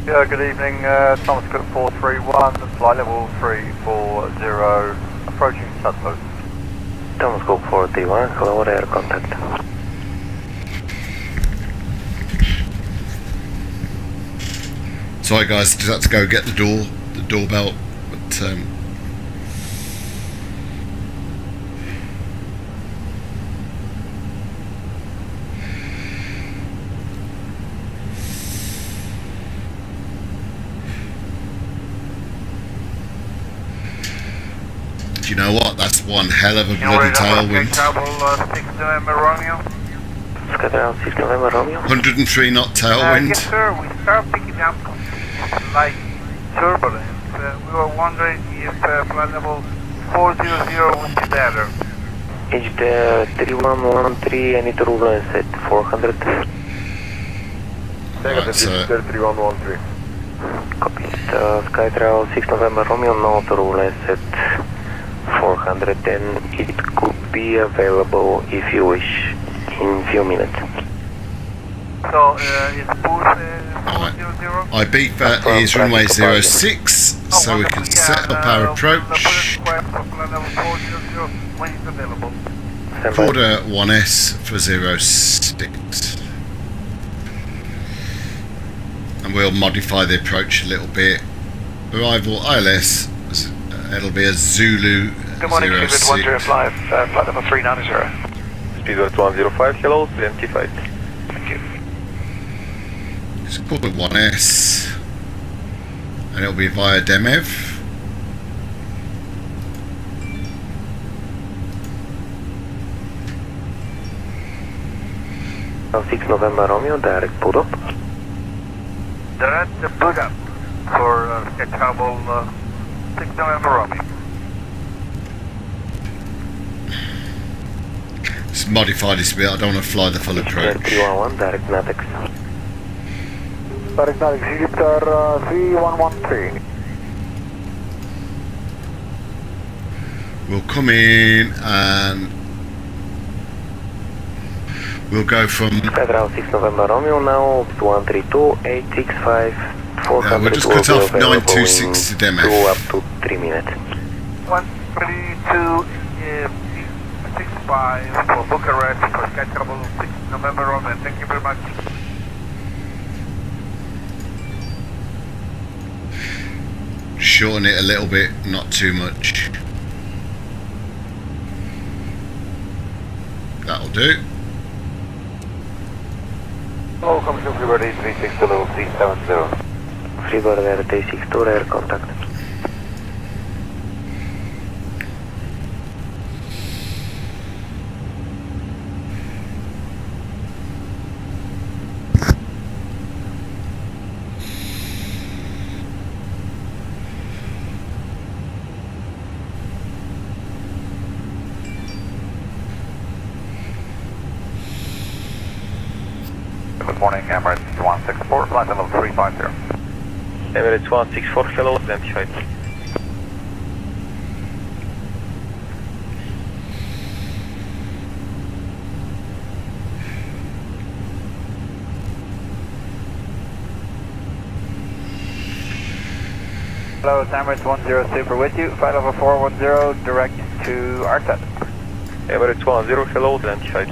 Yeah, good evening, Thomas Cook 431, flight level 340, approaching Sutton. Thomas Cook 431, hello, air contact. Sorry guys, just had to go get the doorbell, but you know what? That's one hell of a bloody tailwind. 103 knot tailwind. Yes sir, we start picking up light turbulence. We were wondering if flight level 400 would be better. It's the 3113, any turbulence at 400. Right, so 3113. Copy. Skytrail 6 November Romeo, no turbulence at 400, and it could be available if you wish in few minutes. So it's both 400? Ibiza is runway 06, so we can set up our approach. When it's available. Order 1S for 06. And we'll modify the approach a little bit. Arrival ILS, it'll be a Zulu 06. Good morning, Speedbird 105, flight level 390. Speedbird 105, hello, identified. Thank you. It's called 1S. And it'll be via Demev. Now 6 November Romeo, direct pull up. Direct plug up for sketch Hubble 6 November Romeo. Let's modify this a bit. I don't want to fly the full approach. 311, direct Natix. Direct Executor 3113. We'll come in and we'll go from... Federal 6 November Romeo now, 132, 865, 400 we'll just cut off 926 to them. 2 up to 3 minutes. 132 65 for Bucharest for sketch Hubble 6 November Romeo. Thank you very much. Shorten it a little bit, not too much. That'll do. Hello, commercial Freebird 836 to level 370. Freebird Air 362, air contact. Good morning, Emirates 164, flight level 350. Emirates 164, hello, identified. Hello, it's Emirates 10 Super with you, flight level 410, direct to ARTET. Emirates 10, hello, identified.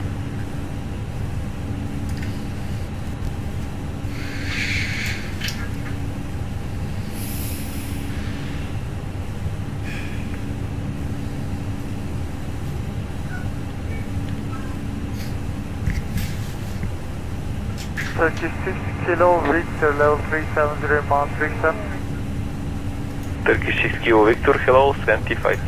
Turkish 6 Kilo Victor level 370 Mount 37. Turkish 6 Kilo Victor, hello, identified.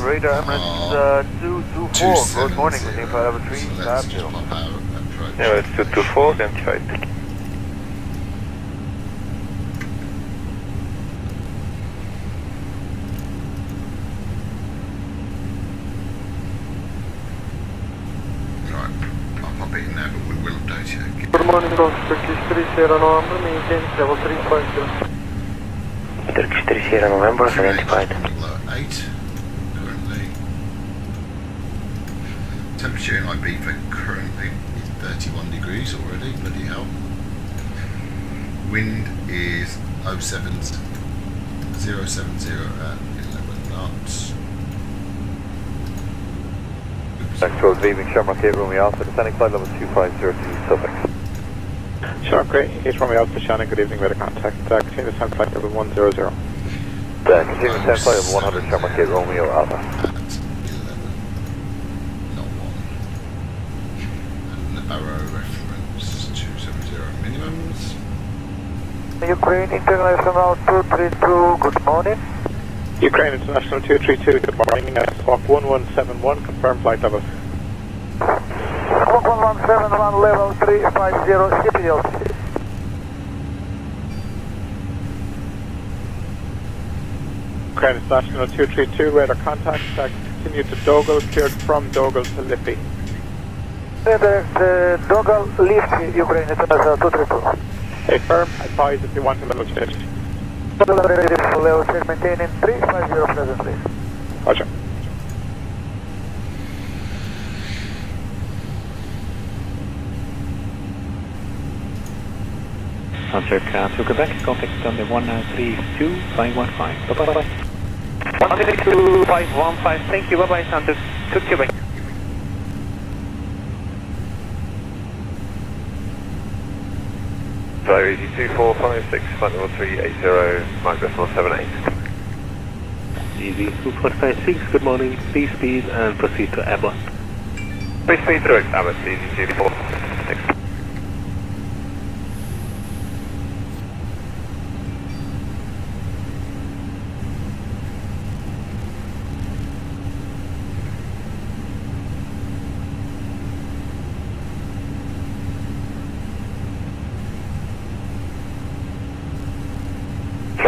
Radar Emirates 224, good morning, with flight level 350. Emirates 224, identified. Good morning, Turkish 3 Sierra November, maintain level 350. Turkish 3 Sierra November, identified. 8 currently. Temperature in Ibiza currently is 31 degrees already, bloody hell. Wind is 070 at 11 knots. Actual leaving Shamrock 8 Romeo Alpha, descending flight level 250 to Suffolk. Shamrock 8 Romeo Alpha, Shannon, good evening, radar contact. Continue to descend flight level 100. Continue to descend flight level 100, Shamrock 8 Romeo Alpha. At 11, not 1. And the arrow reference 270 minimums. Ukraine International 232, good morning. Ukraine International 232, good morning. Squawk 1171, confirm flight level. Squawk 1171, level 350, shipping yield. Ukraine International 232, radar contact. Continue to Dogal, cleared from Dogal to Liffey. Dogal, Liffey, Ukraine International 232. Hey, firm, advise if you want a level change. Level check, maintaining 350 presently. Roger. Hunter to Quebec, contact on the 132515. Bye-bye. 132515, thank you, bye-bye, Hunter to Quebec. Flight Easy 2456, flight level 380, Mike decimal 78. Easy 2456, good morning, free speed and proceed to Abbott. Free speed through Abbott, Easy 2456.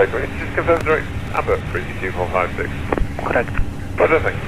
Flight ready. Just confirm direct Amber 32456. Correct. Roger, thanks.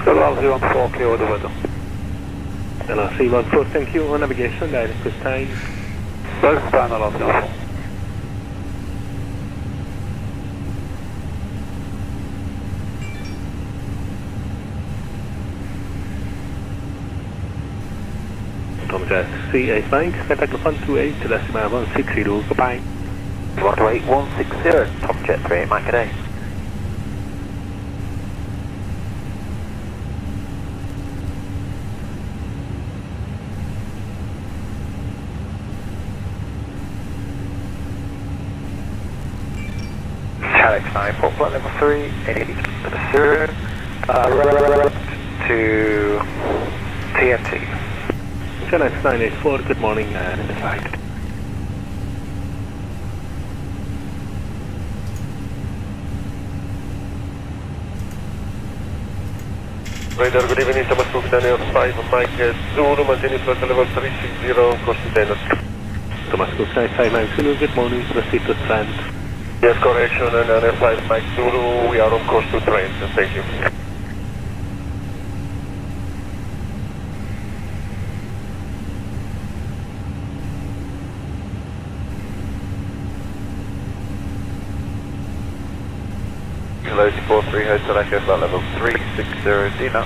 LR04 clear over the weather. LR314, thank you. On navigation, direct this time. Both stand LR04. Tom Jet C8 Mike, contact the 128 to decimal 160, goodbye. 128 160, Tom Jet 38 Mike a day. Alex 9, port flight level 3, 80 to TNT. Alex 984, good morning and in the flight. Radar, good evening, Thomas Cook, Daniel 5, Mike Zulu, maintaining flight level 360, course container. Thomas Cook 95 Mike Zulu, good morning, proceed to Trent. Yes, correction, and F5 Mike Zulu, we are on course to Trent, thank you. Hello, 43 Hotel Echo, flight level 360, D now.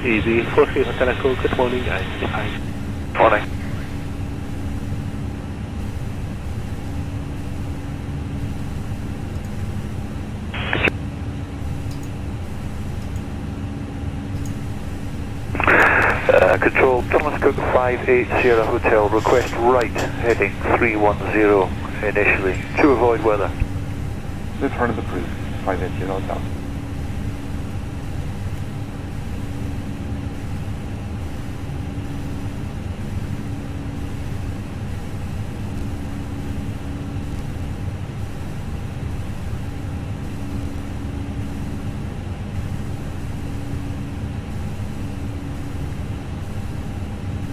Easy, 43 Hotel Echo, good morning, and Morning. Control, Thomas Cook 580 Hotel, request right, heading 310 initially, to avoid weather. Return of the approved, 580 Hotel.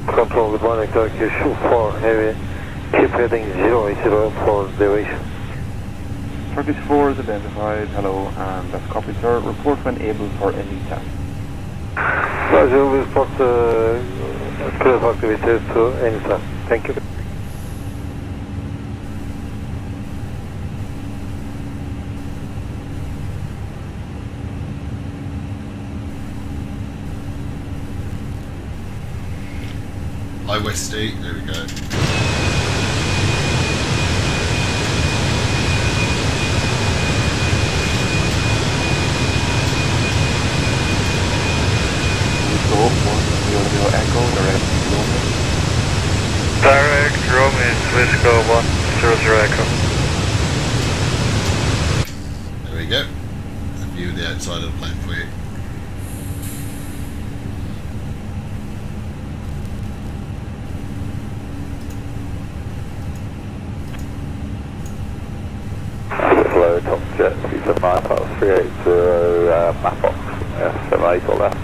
Control, good morning, Turkish 4 heavy, keep heading 080 for duration. Turkish 4 is identified, hello, and that's copy, sir. Report when able for any test. Roger, we'll report clear activities to any time. Thank you. Hi Westy, there we go. Echo, direct Roman. Direct Roman, Wisco 100 Echo. There we go. A view of the outside of the plane for you. Hello, Tom Jet, 379, 380, map box, 78 all that.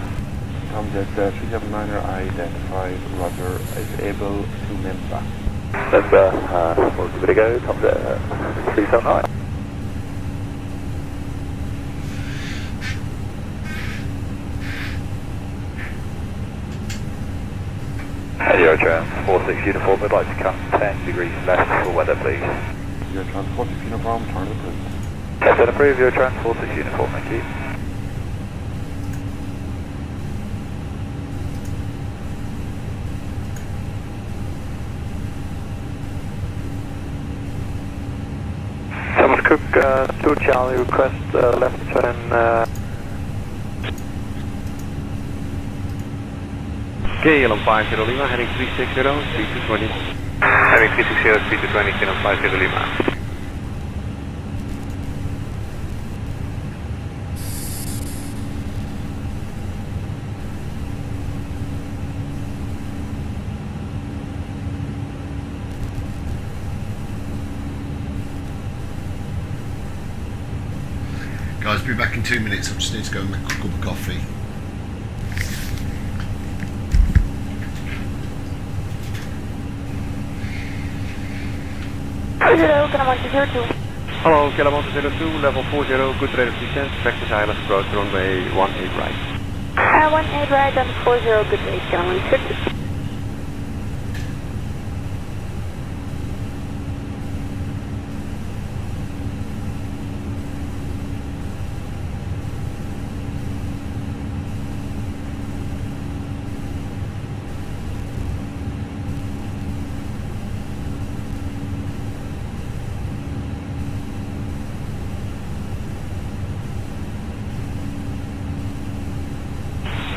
Tom Jet 379er identified, Roger, is able to mend back. That's we'll give it a go, Tom Jet 379. Eurotrans 46 uniform, we'd like to come 10 degrees left for weather, please. Eurotrans 46 uniform, turn approved. Yes, then approve Eurotrans 46 uniform, thank you. Thomas Cook, 2 Charlie, request left turn. KLM 50 Lima, heading 360, 3220. Heading 360, 3220, KLM 50 Lima. Guys, be back in 2 minutes. I just need to go and make a cup of coffee. Hello, Kalamanti 02. Hello, Kalamanti 02, level 40, good rate of descent, practice island approach, runway 18 right. 18 right on 40, good rate, Kalamanti 02.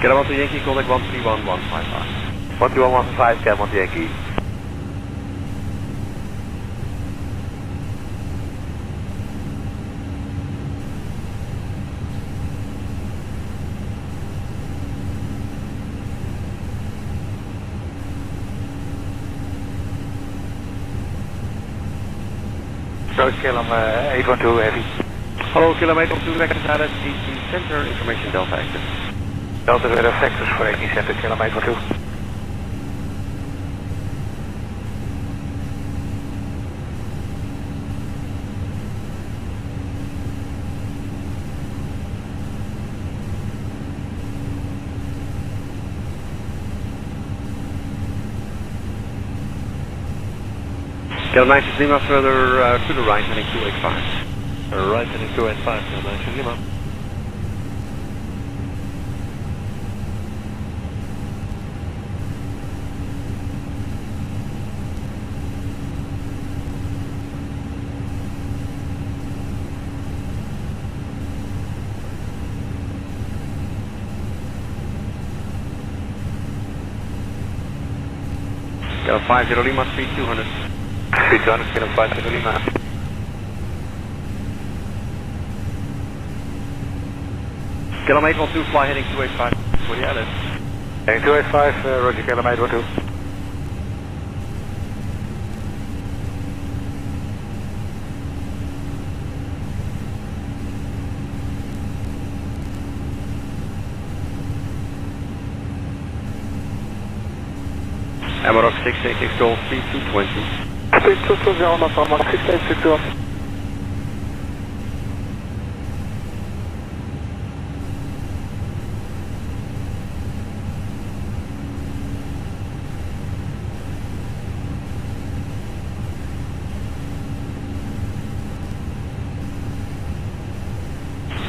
Kalamanti Yankee, contact 131155. 131155, Kalamanti Yankee. Approach Kilam 812 heavy. Hello, kilometer 2, practice island, 18 center, information Delta active. Delta weather factors for 18 center, Kilam 812. Kilam 9 Lima, further to the right, heading 285. Right, heading 285, Kilam 9 Lima. Kilam 50 Lima, speed 200. Speed 200, Kilam 50 Lima. Kilam 812, fly heading 285 for the island. Heading 285, Roger, Kilam 812. Amarok 686 Golf, speed 220. Speed 220, Amarok 686 Golf.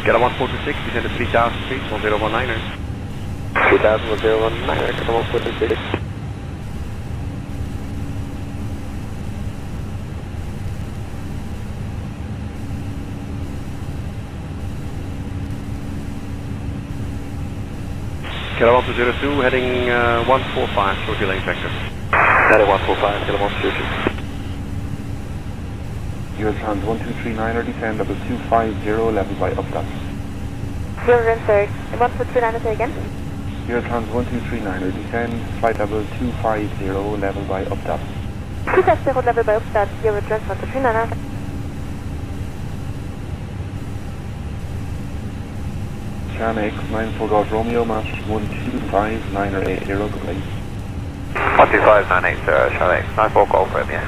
Kilam 146, descend to 3000 feet, 1019er. 3000, 1019er, Kilam 146. Kilam 102, heading 145, short delay vector. Heading 145, Kilam 102. Eurotrans 1239er, descend level 250, level by updap. 0 139 say again. Eurotrans 1239er, descend flight level 250, level by updap. 250 level by updap, Eurotrans 1239. China X 94 Golf Romeo, match 125 80, goodbye. 125 980, China X 94 Golf Romeo.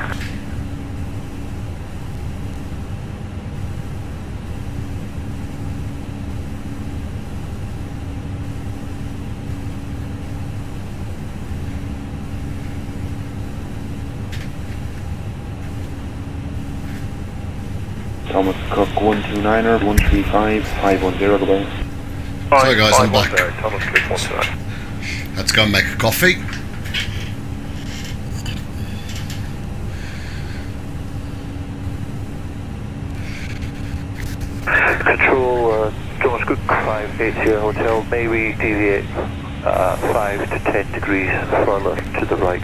Thomas Cook 129er, 135 510, goodbye. Sorry guys, I'm back. Thomas Cook 129. Let's go and make a coffee. Control, Thomas Cook 580 Hotel, may we deviate 5 to 10 degrees further to the right?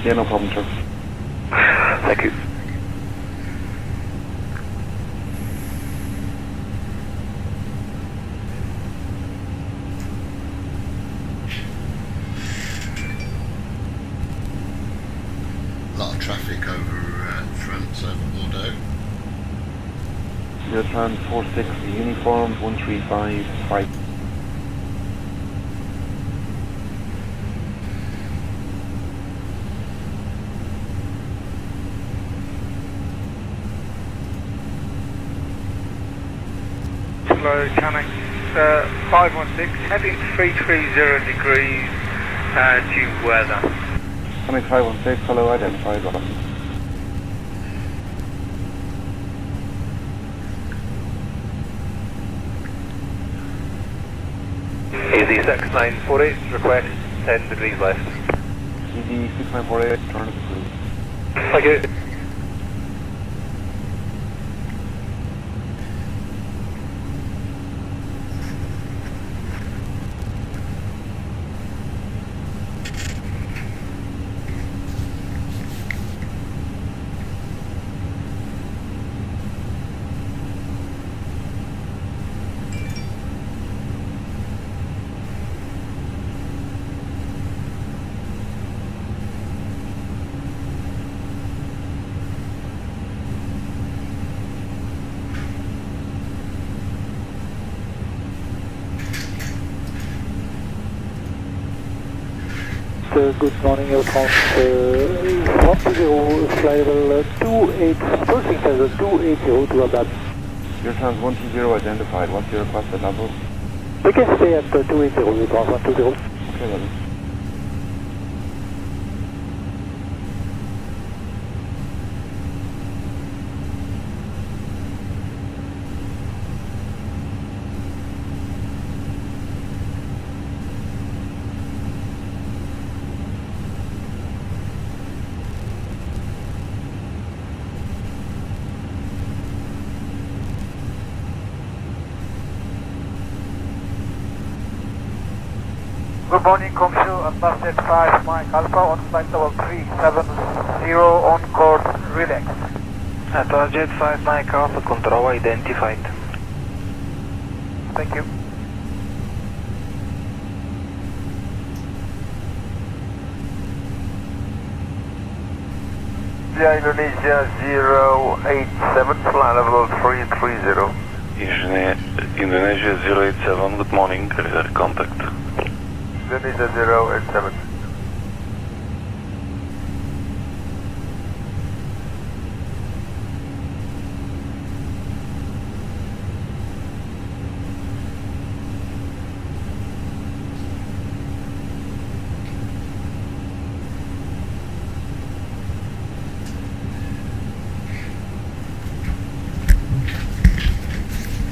Yeah, no problem, sir. Thank you. A lot of traffic over France, over Bordeaux. Eurotran 46 uniform 135 Hello, Canuck 516, heading 330 degrees due weather. Fenix 516, hello, identified. Easy 6948, request 10 degrees left. ED 6948, turn to cruise. Thank you. Good morning, aircraft 120, fly level 28, pulsing has a 280 to about. Eurotran 120 identified, what's your requested level? We can stay at 280, aircraft 120. Okay, then. Good morning, Comshu, Advanced 5, Mike Alpha on flight level 370 on course, relax. Advanced 5, Mike Alpha, control identified. Thank you. Via Indonesia 087, flight level 330. Indonesia 087, good morning, radar contact. Indonesia 087.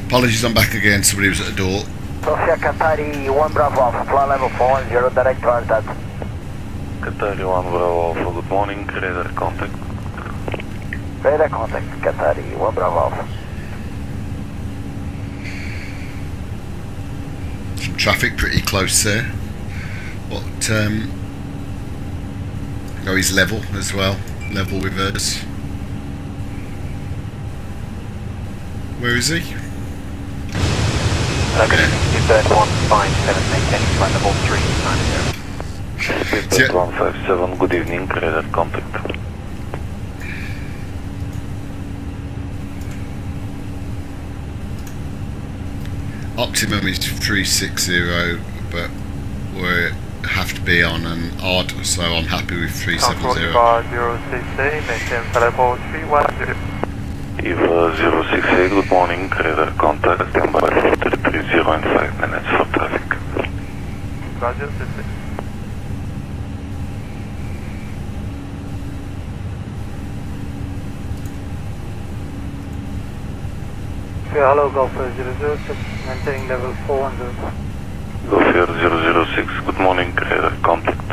Apologies, I'm back again. Somebody was at the door. Sofia Qatari 1 Bravo, flight level 40, direct contact. Qatari 1 Bravo Alpha, good morning, radar contact. Radar contact, Qatari 1 Bravo. Some traffic pretty close there. What, oh, he's level as well. Level with us. Where is he? Okay, Speedbird 157, maintaining flight level 390. Speedbird 157, good evening, radar contact. Optimum is 360, but we have to be on an odd, so I'm happy with 370. 068, maintain flight level 310. EVA 068, good morning, radar contact, stand by 330 in 5 minutes for traffic. Roger, 56. Hello, Golf 006, maintaining level 400. Golf 006, good morning, radar contact.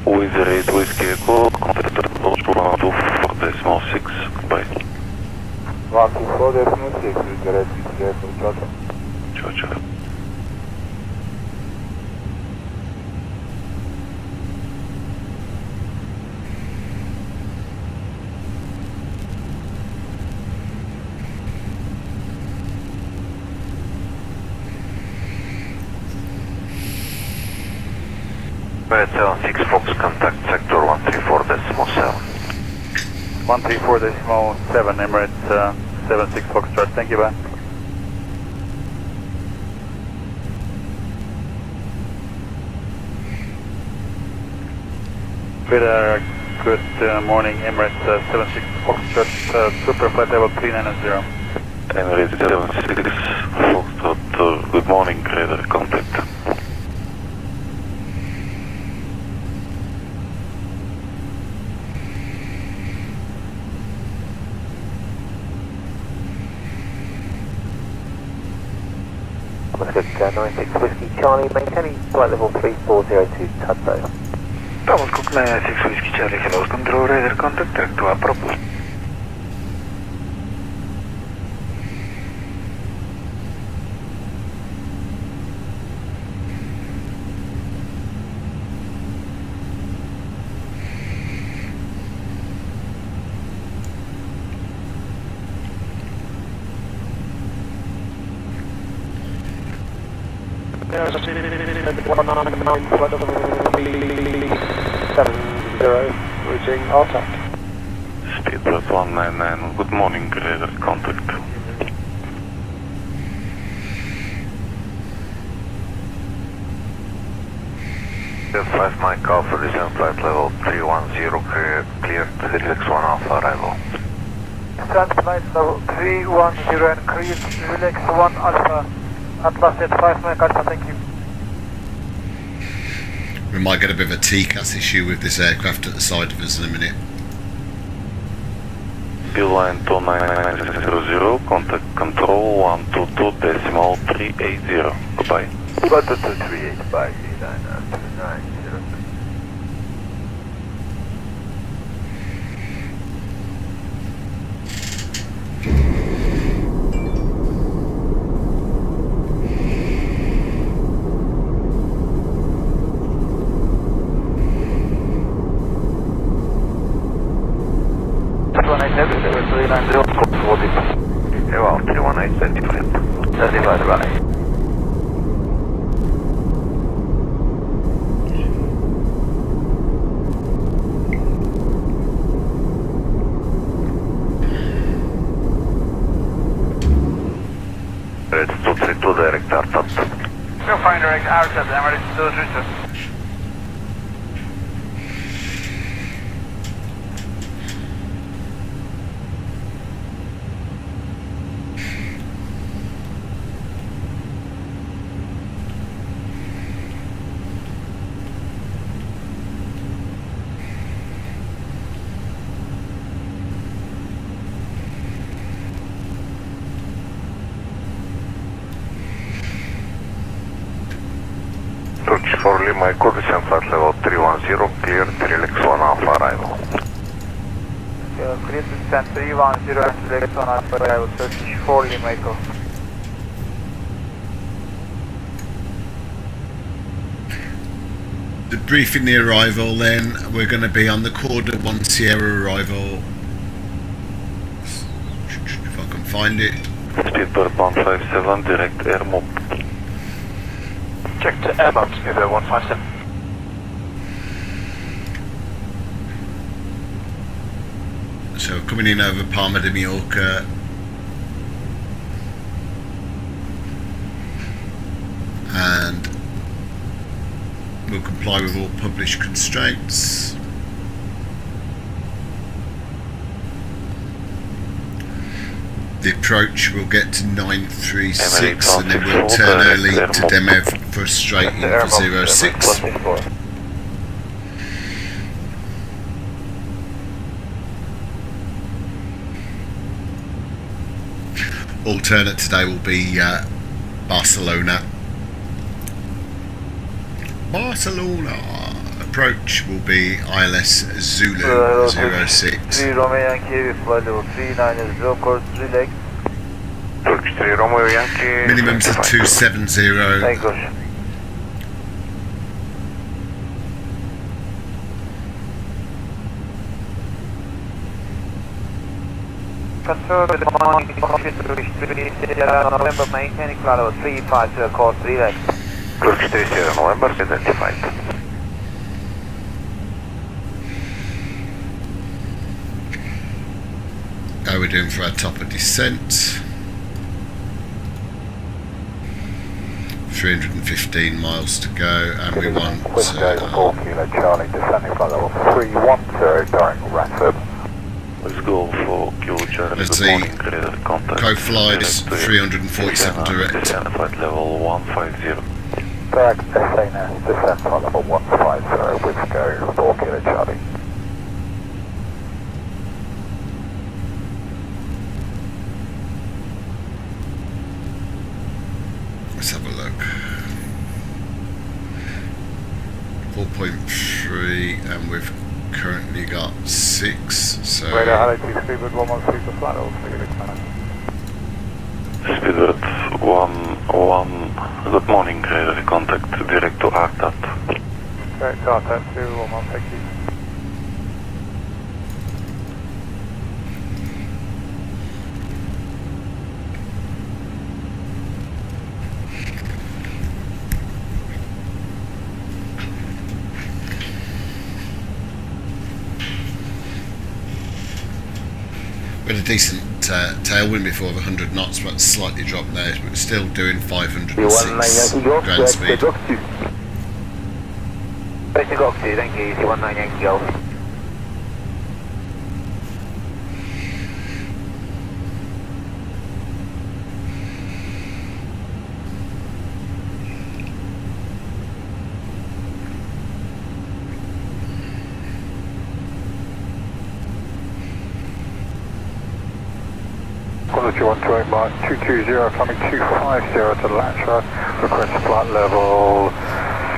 With the rate Whiskey Echo, contact approach 124.6, goodbye. 124.6, with the rate Whiskey Echo, ciao ciao. Ciao ciao. Red 76 Fox, contact sector 134.7. 134.7 Emirates 76 Foxtrot, thank you, bye. Good morning, Emirates 76 Foxtrot, super flight level 390. Emirates 76 Foxtrot, good morning, radar contact. Cook 96 Whiskey Charlie, maintaining flight level 3402 Tudlow. Thomas Cook 96 Whiskey Charlie, hello, control radar contact, track to approach. There's a 199 flight level 370, reaching RTAC. Speedbird 199, good morning, radar contact. Just 5 Mike Alpha, descent flight level 310, cleared, Relax 1 Alpha arrival. Descent flight level 310 and cleared, Relax 1 Alpha. Atlas at 5 Mike Alpha, thank you. We might get a bit of a TCAS issue with this aircraft at the side of us in a minute. Beeline 29900, contact control 122.380. Goodbye. 12238 by 390. Well, 318, 75. 75, right. Red 232 direct RTAT. We'll find direct RTAT, Emirates 232. Turkish 4 Lima Echo, descent flight level 310, cleared, Relax 1 Alpha arrival. Clear descent 310, Relax 1 Alpha arrival, Turkish 4 Lima Echo. Debriefing the arrival then, we're going to be on the Corda 1 Sierra arrival. If I can find it. Speedbird 157, direct air move. Check to airbound, Speedbird 157. So coming in over Palma de Mallorca. And we'll comply with all published constraints. The approach will get to 936 and then we'll turn early to demo for a straight in for 06. Alternate today will be Barcelona. Approach will be ILS Zulu 06. 3 Romeo Yankee, flight level 390, course relax. Turkish 3 Romeo Yankee. Minimums are 270. Thank you. Control the morning, computer 3 November, maintaining flight level 350, course relax. Turkish 3 November, identified. So we're doing for our top of descent. 315 miles to go, and we want Windows 4 Kilo Charlie descending flight level 310 during Radford. Let's go for Kilo Charlie. Let's Good see. morning, radar contact. Co flies 347 direct. Descent flight level 150. Direct SAS descent flight level 150 with go 4 Kilo Charlie. Let's have a look. 4.3, and we've currently got 6. So Radar Hello 2 Speedbird 116 for flight level 3 Speedbird 1. Good morning, radar contact direct to ARTAT. Direct to ARTAT 211, thank you. we had a decent tailwind before of 100 knots, but slightly dropped now, but we're still doing 506 ground speed. Thank you, 19 Yankee Golf. Quality 128 Mark 220, coming 250 to Latra, request flight level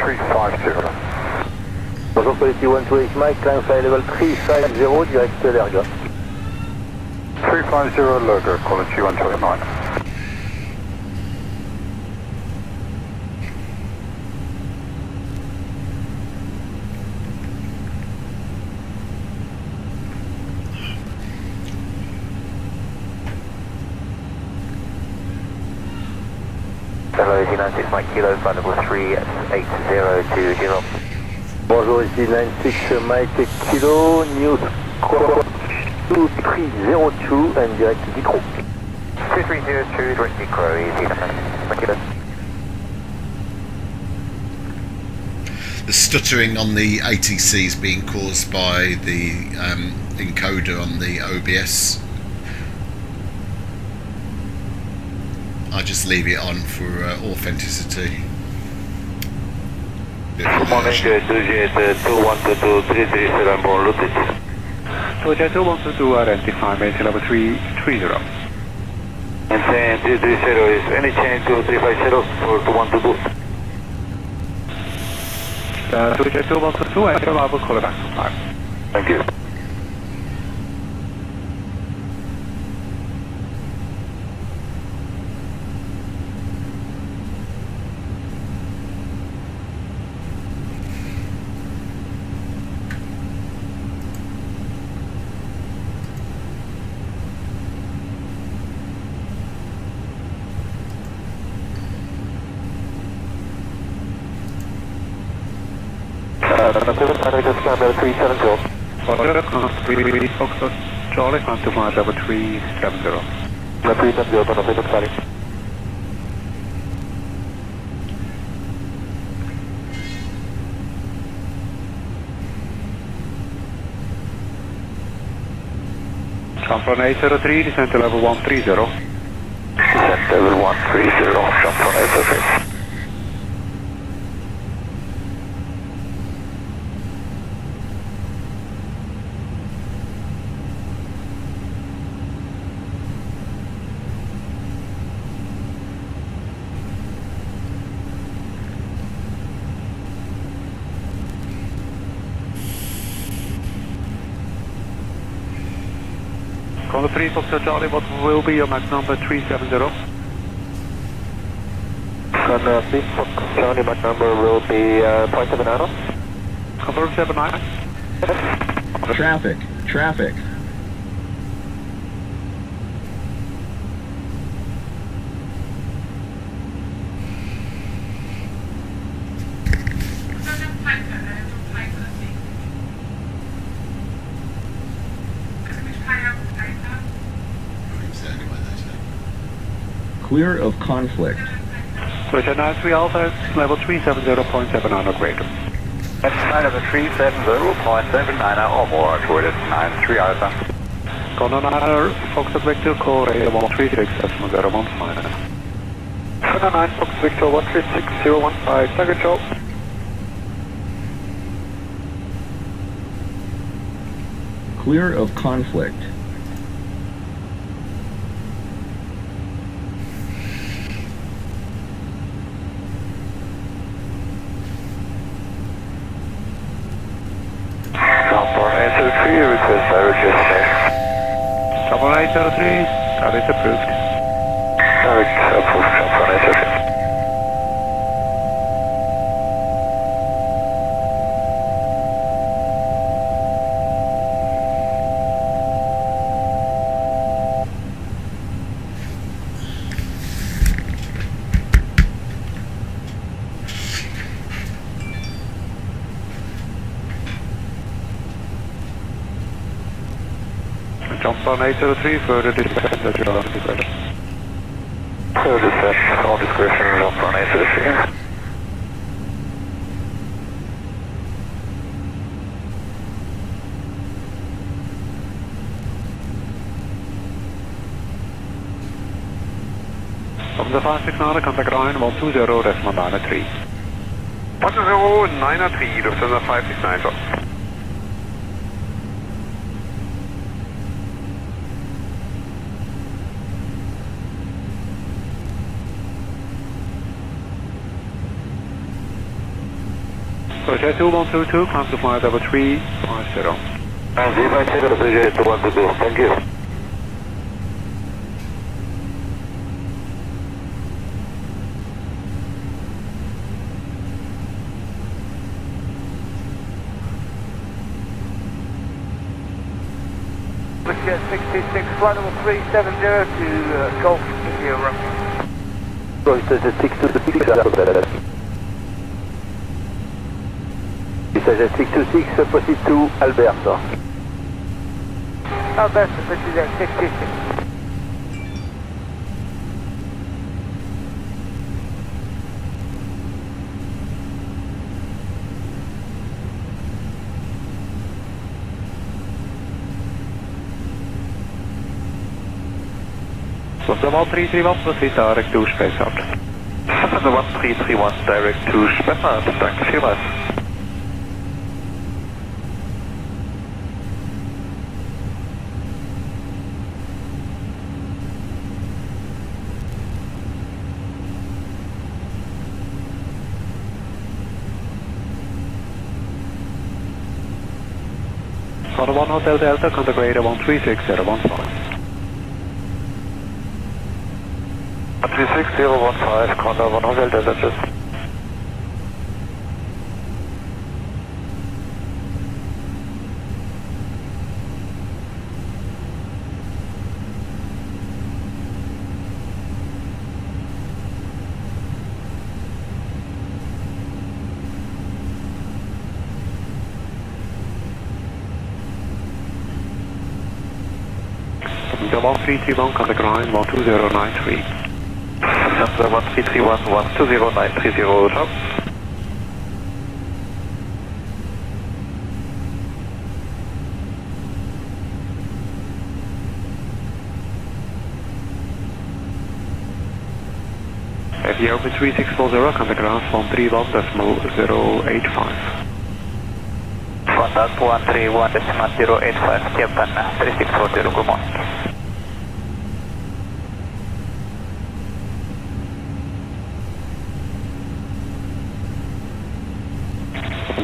350. Bonjour, Quality 128 Mike, climb flight level 350, direct to l'Erga. 350 logo, Quality 129. Hello, 96 Mike Kilo, flight level 380 to Giro. Bonjour, ici 96 Mike Kilo, News 2302 and direct to Dicro. 2302, direct to Dicro, easy, Mike Kilo. The stuttering on the ATC is being caused by the encoder on the OBS. I just leave it on for authenticity. Good morning, Jet 212-337, bon route. So Jet 212 identify maintain level 330. And saying 330 is any change to 350 for 212? So Jet 212, I will call it back to 5. Thank you. Charlie, climb to flight level 370. 370, Come from 803, descend to level 130. Descent level 130, jump from 803. From the 3 Foxtrot Charlie, what will be your max number 370? On 3 Foxtrot Charlie, max number will be .79. Confirm 79. Traffic. Clear of conflict. Roger 93 Alpha, level 370.79 or greater. That's level 370.79 or more, towards 93 Alpha. Condor Fox Victor, call radar 136.015. 9 Fox Victor 136.015, target job. Clear of conflict. Chopper 803, request direct destination. Chopper 803, that is approved. Direct approved, Chopper 803. Chopper 803, further dispatch at your own discretion. Further dispatch, all discretion, Chopper 803. From the 569, contact line 120.93. 109.3, Lufthansa 569, sir. Roger 2122, climb to flight level 350. And 350, Roger 2122, thank you. Jet 66, flight level 370 to Golf India Romeo. Roger 626, Jet 626, proceed to Alberta. Alberta, this is Jet 66. The 1331, proceed direct to Spessart. The 1331, direct to Spessart, danke vielmals. Condor 1 Hotel Delta, contact radar 136.015. 36015, Condor 1 Hotel Delta, just. The 1331, contact line 12093. Number 1331, 12093, top. FD open 3640, contact ground 131.085. 131.085, Japan 3640, good morning.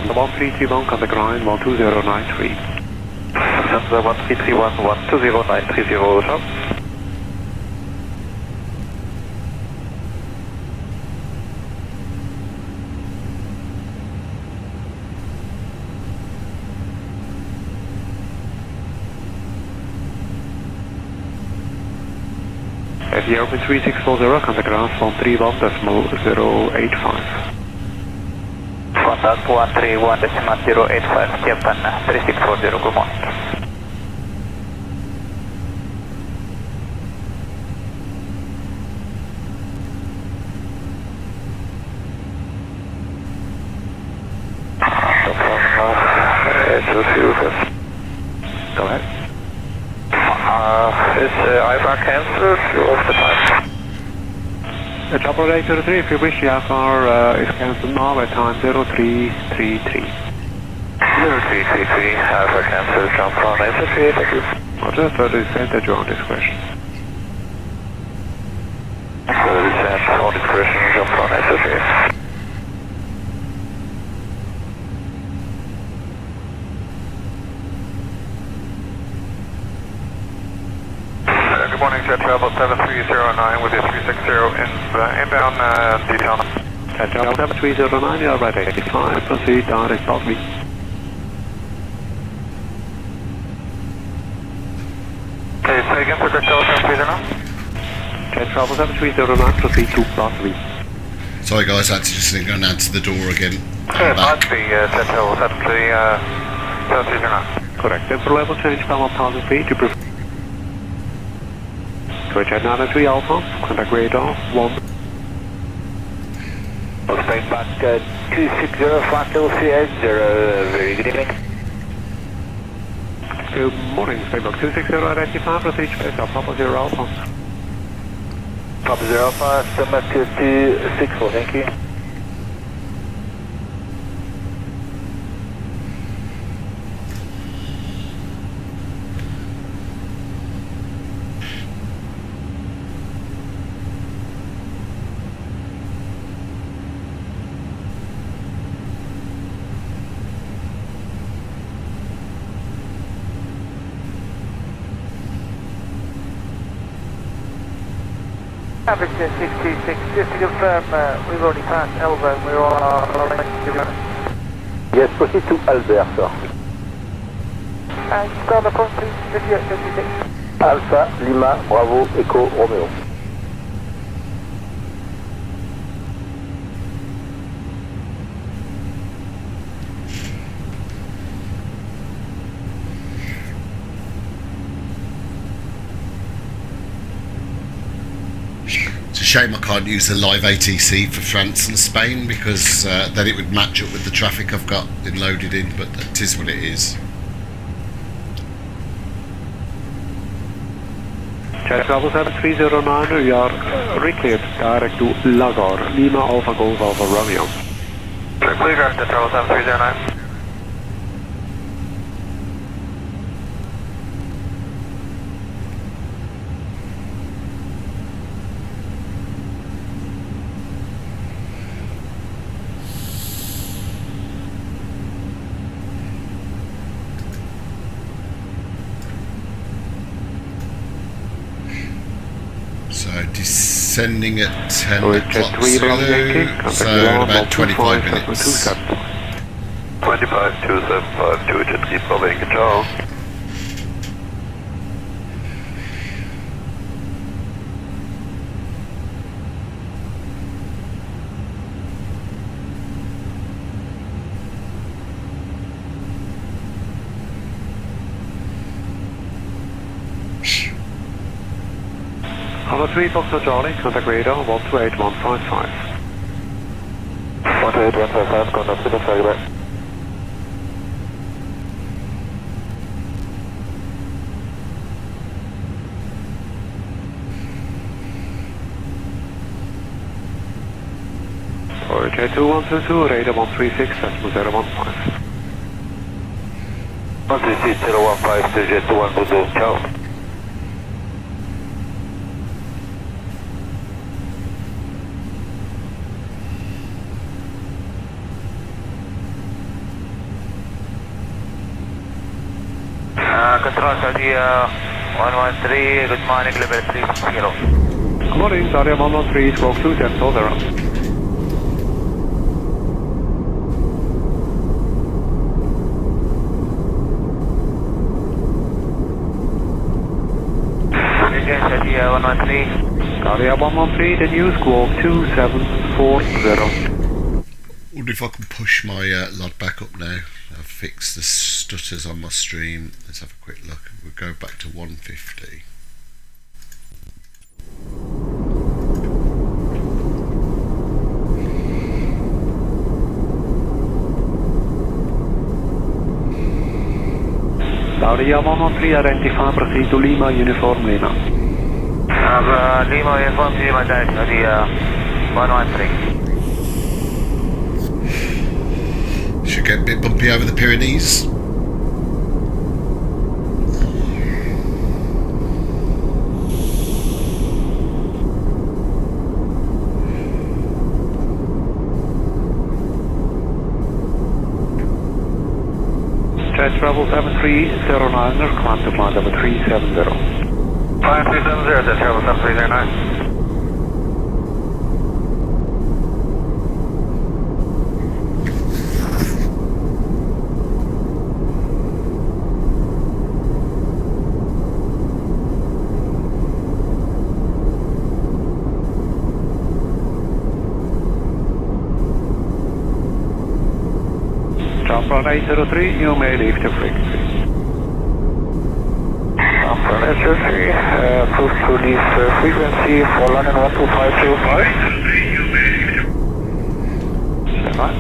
The 1331, contact line 12093. Number 1331, 12093, top. FD open 3640, contact ground 131.085. 131.085, Japan 3640, good morning. Go ahead. Is IFR cancelled? You're off the time. Chopper 803, if you wish, the IFR is cancelled now at time 0333. 0333, IFR cancelled, jump on 803, thank you. Roger, so they said that you're on discretion. So this is on discretion, jump on 803. Good morning, Jet Travel 7309 with a 360 inbound detail. Jet Travel 7309, you're right 85, proceed direct south me. Okay, say again, Jet Travel 7309. Jet Travel 7309, proceed to south me. Sorry guys, I had to just go and answer the door again. Must be Jet Travel 7309. Correct, temporal level change by 1000 feet, you prefer. Switch at 93 Alpha, contact radar 1. Spain back 260 very good evening. Good morning, Springbok 260 identify, proceed space of Papa 0 Alpha. Papa 0 Alpha, summer 2264, thank you. Average 626, just to confirm, we've already passed Elbow, we're on our Yes, proceed to Albert, sir. And start the front, please, video 56. Alpha, Lima, Bravo, Echo, Romeo. It's a shame I can't use the live ATC for France and Spain because then it would match up with the traffic I've got loaded in, but it is what it is. Jet Travel 7309, you are recleared direct to Lagor, Lima Alpha Golf Alpha Romeo. Clear Jet Travel 7309. So descending at 10 So o'clock Zulu, so in about 25 minutes. 25275, Jet 3 Bravo, Yankee Charles. Number 3 Foxtrot Charlie, contact radar 128155. 128155, contact to the flight. Jet 2122, radar 136, decimal 015. 136, 015 to Jet 2122, ciao. Control Saudi 113, good morning, level 30. Good morning, Saudi 113, stroke 2, Jet 0. Saudi 113. Saudi 113, the new squawk 2740. Wonder if I can push my LOD back up now. I've fixed the stutters on my stream. Let's have a quick look. We'll go back to 150. Aria 113, identify, proceed to Lima, Uniform Lima. Lima, Uniform Lima, Aria 113. Should get a bit bumpy over the Pyrenees. Travel 7309, climb to flight level 370. 5370, travel 7309. Traff 803, you may leave the frequency. Traff 803, approved to leave frequency for London 12525. Stand by.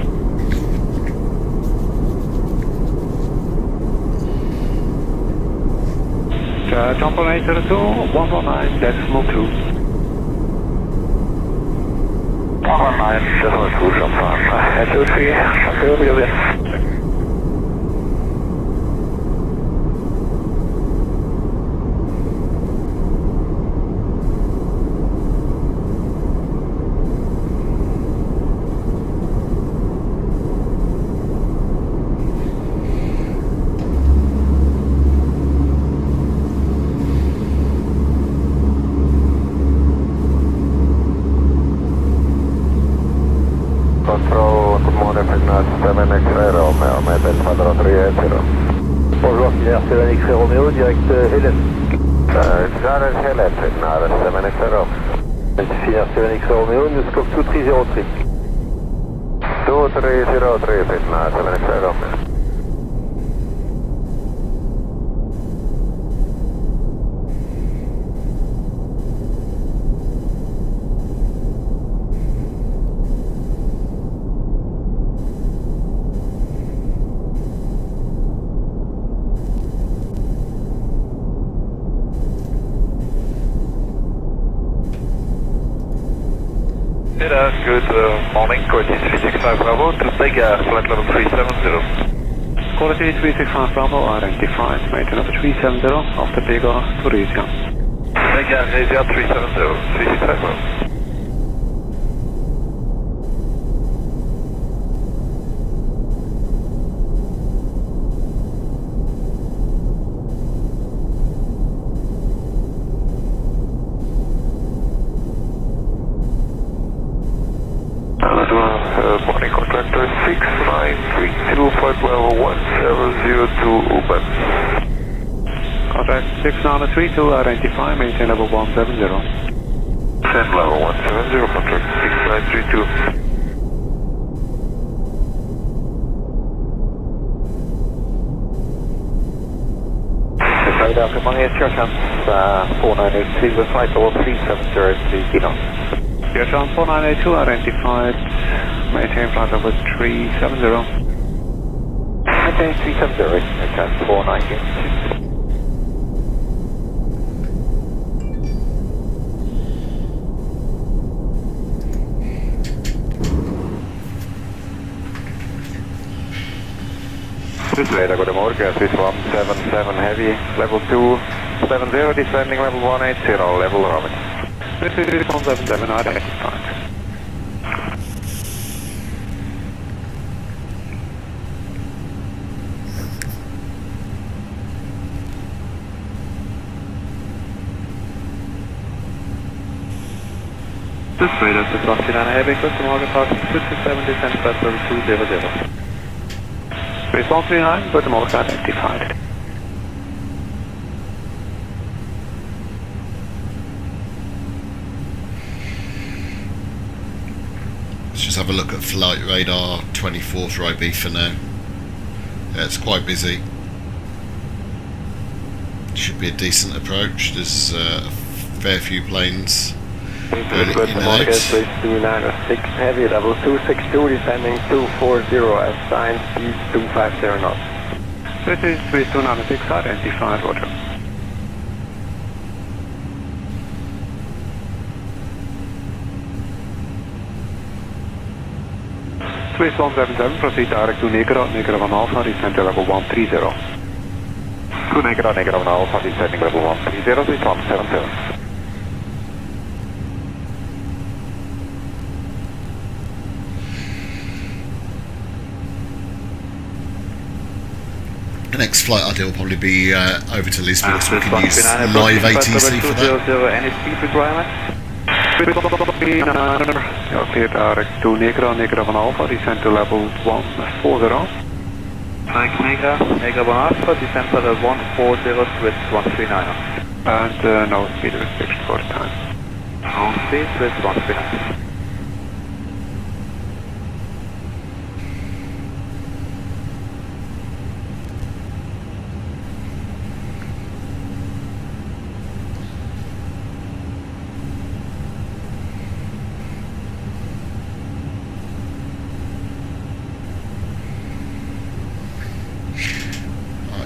Jump on 802, 119, decimal 2. 119, decimal 2, jump on 803, available, yes. Control, good morning, Fenix 7X-ray Romeo, maintain 380. Bonjour, Fenix Romeo, direct Hélène. Direct Hélène, Fenix 7X-ray Romeo. Fenix Romeo, news scope 2303. 2303, Fenix 7X-ray Romeo. Good morning, quality 365 Bravo, to take flight level 370. Quality 365 Bravo, identified, maintain level 370, after Bigger, Tunisia. Take Asia 370, 365 Bravo. Morning contractor 6932.17002 Uber. Contract 6932, identify, maintain level 170. Send level 170, contract 6932. Radar from my air chance 4982 with flight level 370 to Kilo. Air chance 4982, identified, maintain flight level 370. Maintain 370, air chance 492. This radar, good morning, Swiss 177 heavy, level 270, descending level 180, level Roman. This is 177, identified. This radar is Barcelona heavy, custom order park 57, descent flight level 200. Swiss 139, but the mark identified. Let's just have a look at flight radar 24 for Ibiza now. Yeah, it's quite busy. Should be a decent approach. There's a fair few planes going in and out. 296 heavy, level 262, descending 240, assigned speed 250 knots. This is Swiss 296, identified, roger. Swiss 177, proceed direct to Negro, Negro van Alpha, descend to level 130. To Negro, Negro van Alpha, descending level 130, Swiss 177. The next flight idea will probably be over to Lisbon, so we can use live ATC for that. Any speed requirements? You're clear direct to Negro, Negro van Alpha, descend to level 140. Thanks, Negro van Alpha, descend to level 140, Swiss 139. And no speed restriction for the time. On speed, Swiss 139.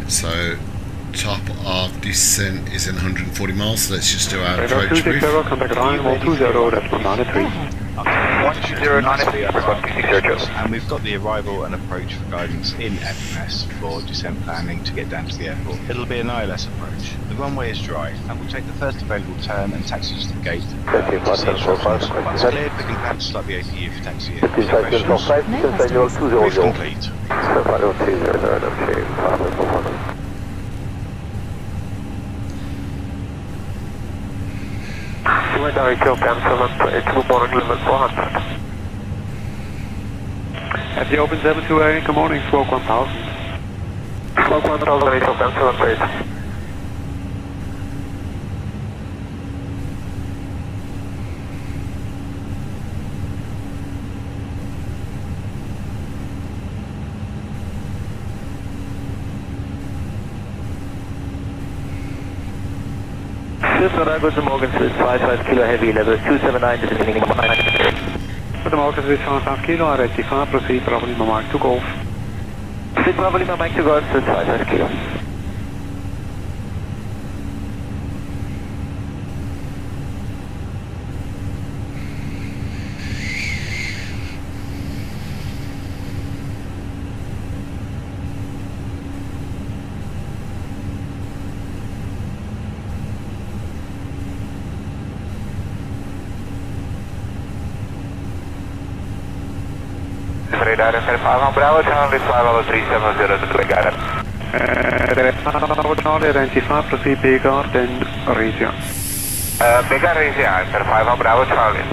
So top of descent is in 140 miles, so let's just do our approach brief. 260, contact line 120, that's 193. And we've got the arrival and approach for guidance in FMS for descent planning to get down to the airport. It'll be an ILS approach. The runway is dry, and we'll take the first available turn and taxi to the gate. Once cleared, we can plan to start the APU for taxi in. Brief complete. Direct cancellation, it's boarding limit 400. At the open 728, good morning, stroke 1000. Stroke 1000, direct cancellation, please. Guten Morgen, Swiss 55 Kilo Heavy, level 279, descending 190. Guten Morgen, Swiss 55 Kilo, identified, proceed, Bravo Lima Mike to Golf. Swiss Bravo Lima Mike to Golf, Swiss 55 Kilo. Radar and Bravo Channel is 50370 to the guidance. Bravo Charlie, identified, proceed Begard, then Aresia. Begard Aresia, answer 5 Bravo Charlie.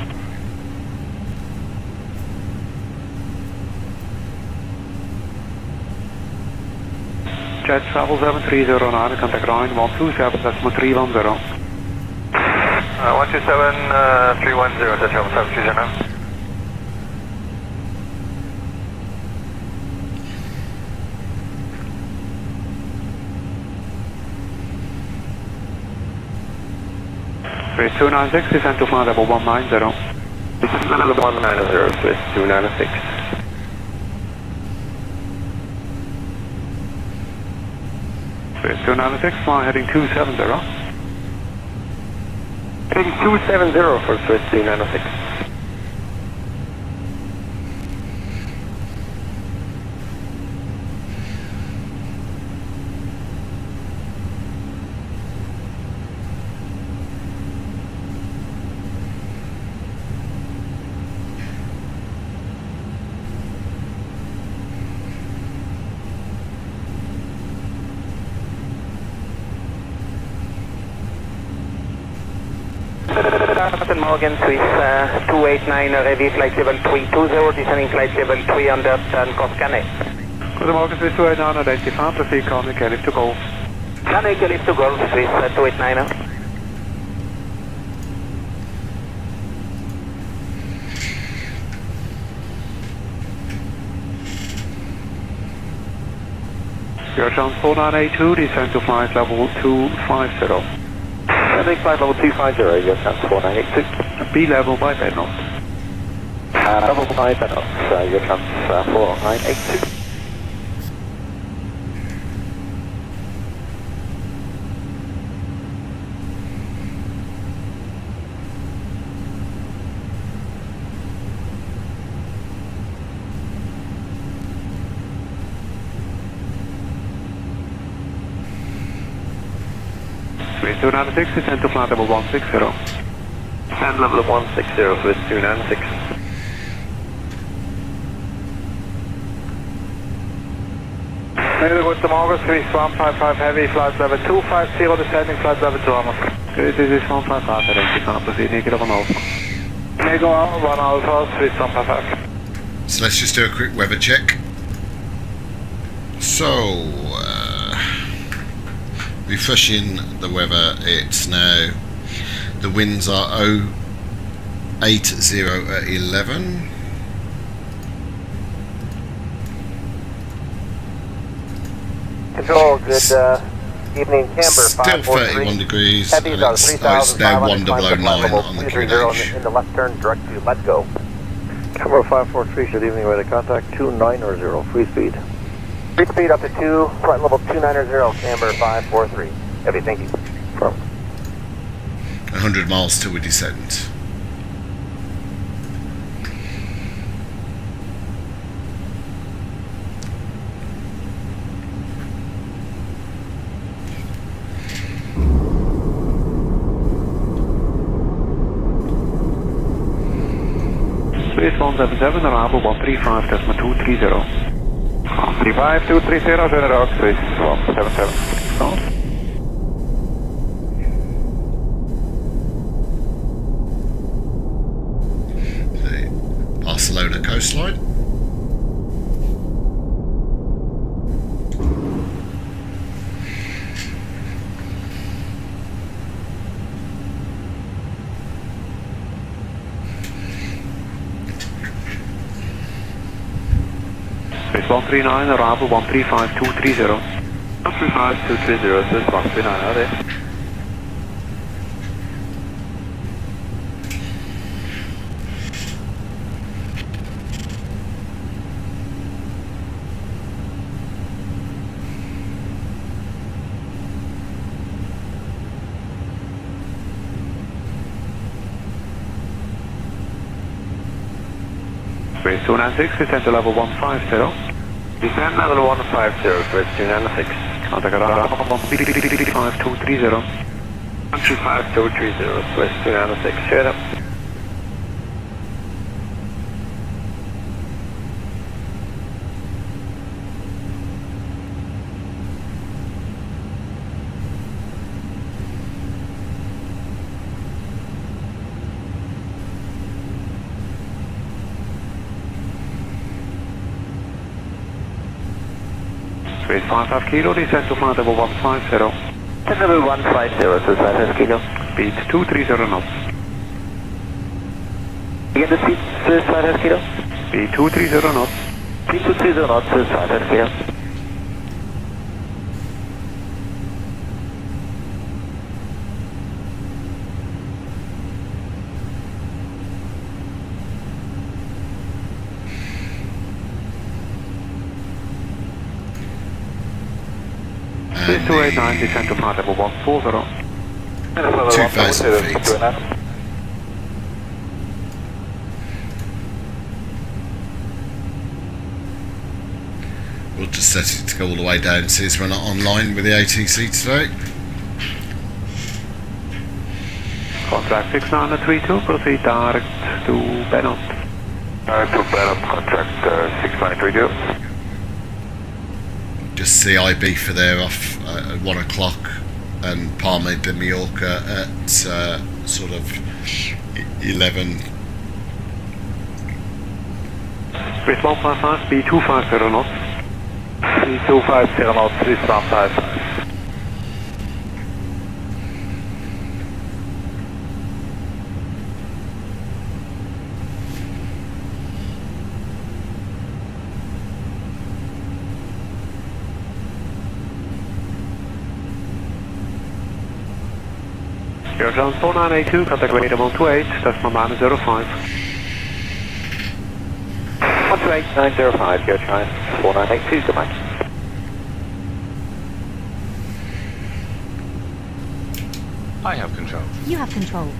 Jet travel 7309, contact line 127, that's 310. 127, 310, that's 730. Swiss 296, descend to flight level 190. This is level 190, Swiss 296. Swiss 296, fly heading 270. Heading 270 for Swiss 296. Captain Morgan, Swiss 289, ready flight level 320, descending flight level 300, turn course Canet. Good morning, Swiss 289, identified, proceed Canet, lift to Golf. Canet, lift to Golf, Swiss 289. Your chance 4982, descend to flight level 250. Big flight level 250, your chance 4982. B level by Benot. Level by Benot, your chance 4982. Space 296, descend to flight level 160. And level 160, Swiss 296. Nederland with the August, Swiss 155 heavy, flight level 250, descending flight level 200. Good, this is 155 heading, can I proceed negative 1 Alpha. Nego 1 Alpha, Swiss 155. So let's just do a quick weather check. So, refreshing the weather, it's now, the winds are 080 at 11. Control, good evening, Camber Still 31 degrees, and it's now 1009 on the QNH. in the left turn, direct to let go. Camber 543, good evening, radar contact 290, free speed. Free speed up to 2, flight level 290, Camber 543. Heavy, thank you. From 100 miles till we descend. Swiss 177, arrival 135.230. 35230, General Swiss 177. Start. The Barcelona coastline. Swiss 139, arrival 135.230. 135.230, Swiss 139, out there. Space 296, descend to level 150. Descend level 150, Swiss 296. Contact arrival 135.230. 135.230, Swiss 296, straight up. Space 55 kilo, descend to flight level 150. Level 150, Swiss 55 kilo. Speed 230 knots. Again the speed, Swiss 55 kilo. Speed 230 knots. Speed 230 knots, Swiss 55 kilo. Swiss 289, descend to flight level 140. 2,000 feet. We'll just set it to go all the way down since we're not online with the ATC today. Contract 6932, proceed direct to Bennett. To Bennett, contract 6932. Just CIB for there off at 1 o'clock and Palma de Mallorca at sort of 11. Swiss 155, speed 250 knots. Speed 250 knots, Swiss 155. Air Jones 4982, contact radar 128, decimal minus 05. 128.905, Air China 4982, goodbye. I have control. You have control.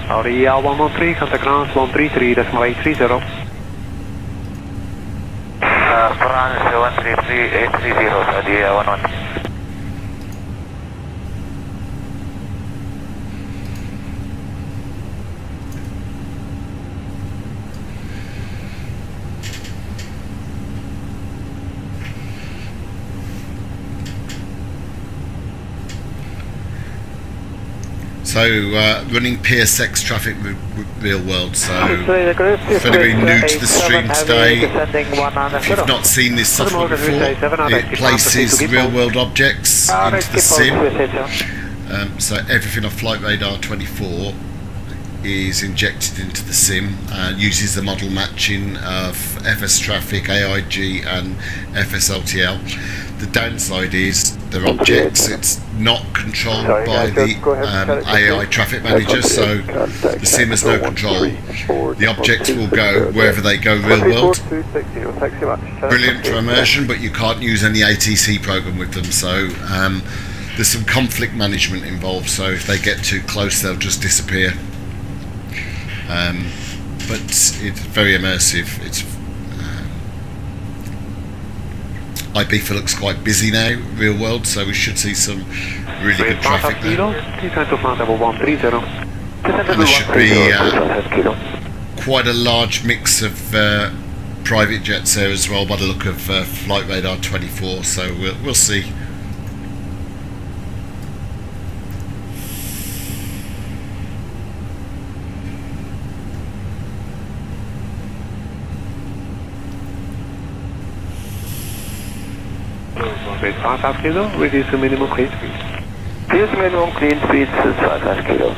Audi 113, contact ground 133.830. France 133.830, Audi 113. So running PSX traffic with real world. So if anybody new to the stream today, if you've not seen this software before, it places real world objects into the sim. So everything off Flight Radar 24 is injected into the sim and uses the model matching of FS traffic, AIG and FSLTL. The downside is they're objects, it's not controlled by the AI traffic manager, so the sim has no control. The objects will go wherever they go real world. Brilliant for immersion, but you can't use any ATC program with them, so there's some conflict management involved, so if they get too close they'll just disappear. But it's very immersive. It's Ibiza looks quite busy now, real world, so we should see some really good traffic there. And there should be quite a large mix of private jets there as well by the look of Flight Radar 24, so we'll see. Wait, 5.5 kilo, reduce the minimum clean speed. Reduce minimum clean speed to 5.5 kilo.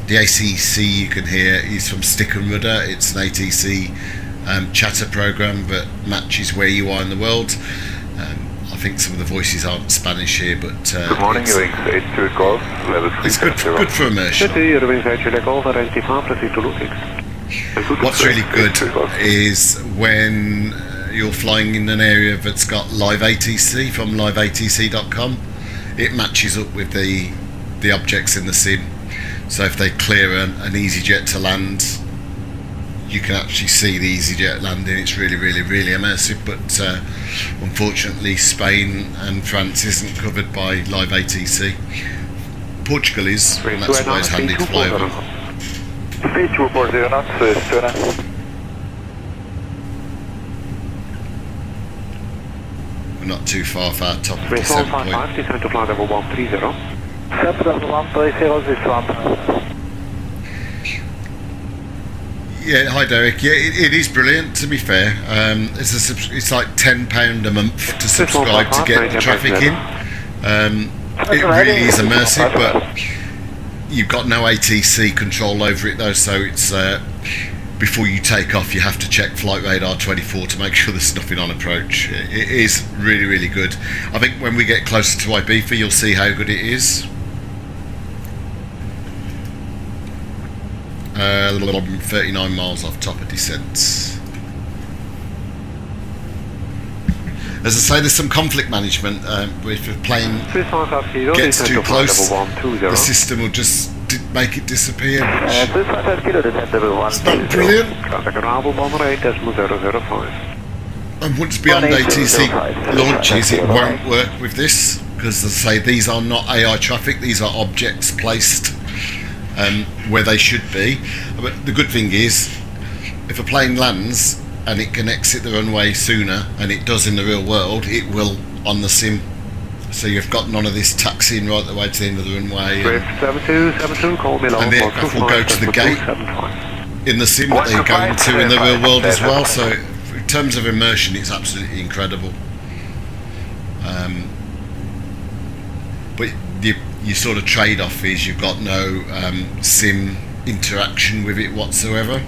The ACC you can hear is from Stick and Rudder. It's an ATC chatter program that matches where you are in the world. I think some of the voices aren't Spanish here, but good morning, it's, X82 Golf, level 3. It's good for immersion. What's really good is when you're flying in an area that's got live ATC from liveatc.com, it matches up with the objects in the sim. So if they clear an EasyJet to land, you can actually see the EasyJet landing. It's really immersive, but unfortunately Spain and France isn't covered by live ATC. Portugal is, and that's why it's handy to fly over. We're not too far off our top of descent point. Descent to flight level 130. Yeah, hi Derek. Yeah, it is brilliant, to be fair. It's like £10 a month to subscribe to get the traffic in. It really is immersive, but you've got no ATC control over it though, so it's before you take off you have to check Flight Radar 24 to make sure there's nothing on approach. It is really good. I think when we get closer to Ibiza you'll see how good it is. 39 miles off top of descent. As I say, there's some conflict management. If a plane gets too close, the system will just make it disappear. It's not brilliant. And once beyond ATC launches, it won't work with this, because as I say, these are not AI traffic, these are objects placed where they should be. But the good thing is, if a plane lands and it can exit the runway sooner, and it does in the real world, it will on the sim. So you've got none of this taxiing right the way to the end of the runway. And the aircraft will go to the gate in the sim that they're going to in the real world as well. So in terms of immersion, it's absolutely incredible. But your sort of trade-off is you've got no sim interaction with it whatsoever.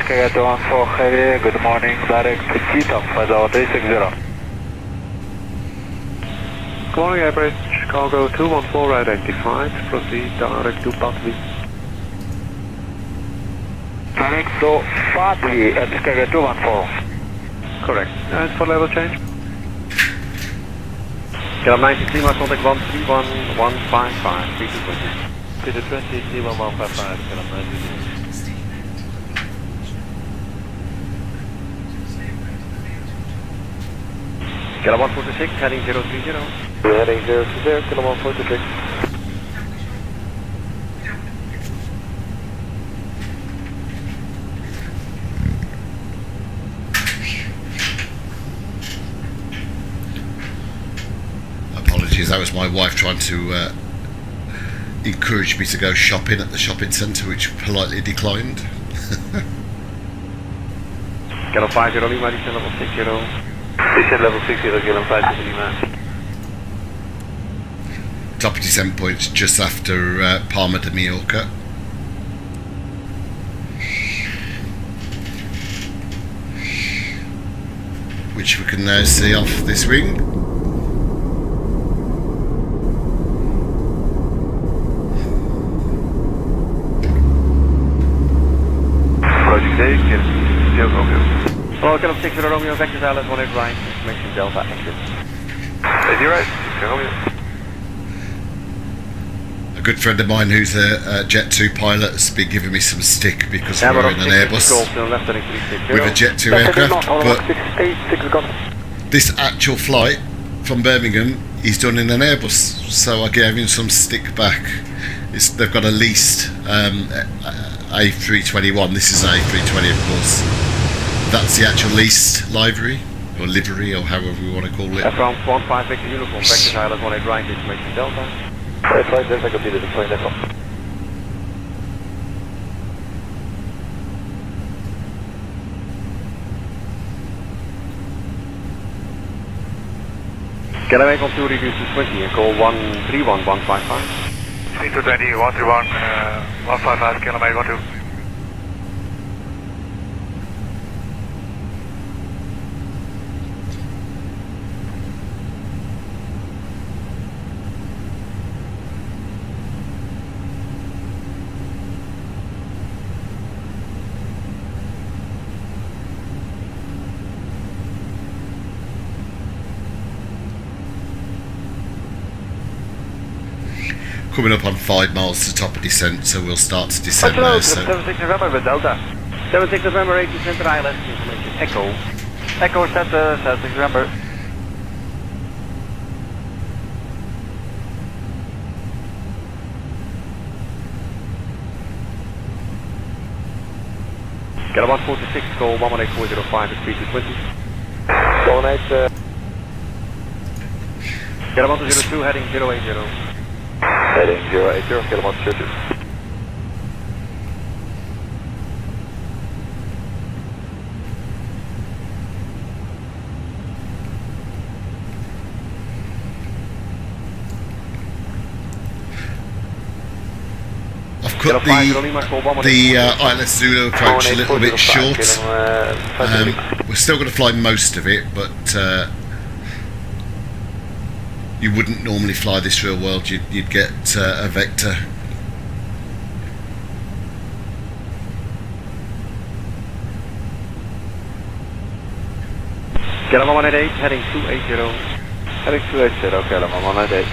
Okay, heavy, good morning, direct to Cheetah, 5360. Good morning, Airbrace, Chicago 214 identified, proceed direct to Battery. Direct to Battery at Chicago 214. Correct. And for level change? Kilo 93, my contact 131155, 3220. 320, 31155, Kilo 93. Kilo 146, heading 030. We're heading 030, Kilo 146. Apologies, that was my wife trying to encourage me to go shopping at the shopping centre, which politely declined. Kilo 50 Lima, descend level 60. Descend level 60, Kilo 50 Lima. Top of descent points just after Palma de Mallorca. Which we can now see off this ring. Hello, Kilo 60 Romeo, vectors island 18 right, information Delta exit. Is you right? Romeo. A good friend of mine who's a Jet 2 pilot has been giving me some stick because we're in an Airbus with a Jet 2 aircraft, but this actual flight from Birmingham he's done in an Airbus, so I gave him some stick back. They've got a leased A321, this is an A320 of course. That's the actual leased livery, or livery, or however we want to call it. From 15 Victor Uniform, vectors island 18 right, information Delta. Flight Delta completed, deploying Echo. Can I make on 2 reduce to 20 and call 131155? 320, 131, 155, Kilo 12. Coming up on 5 miles to the top of descent, so we'll start to descend now. So 76 November with Delta. 76 November, 80 Center Island, information Echo. Echo Center, 76 November. Kilo 146, call 118405 at 3220. Go night. Kilo 1202, heading 080. Heading 080, Kilo 132. I've cut the ILS Zulu approach a little bit short. We're still going to fly most of it, but you wouldn't normally fly this real world. You'd get a vector. Kilo 188, heading 280. Heading 280, Kilo 188.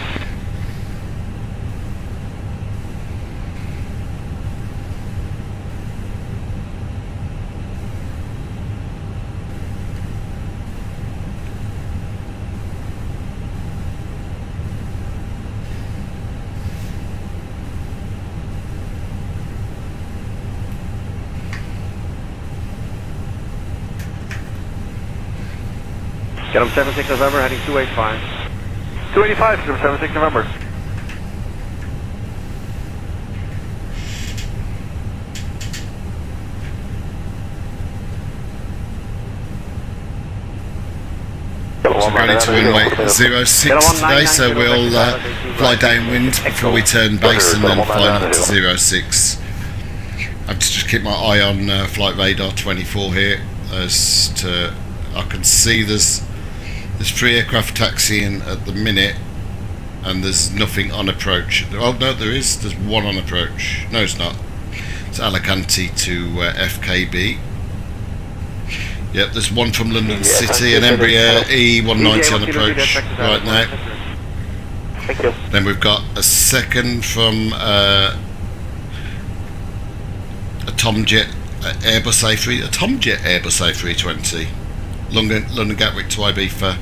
Get him 76 November, heading 285. 285, 76 November. So we're going into runway 06 today, so we'll fly downwind before we turn base and then fly up to 06. I have to just keep my eye on flight radar 24 here, as to I can see there's 3 aircraft taxiing at the minute, and there's nothing on approach. Oh no, there's one on approach. No, it's not. It's Alicante to FKB. Yep, there's one from London City, an Embraer E190 on approach right now. Thank you. Then we've got a second from a Tomjet Airbus A320, London Gatwick to Ibiza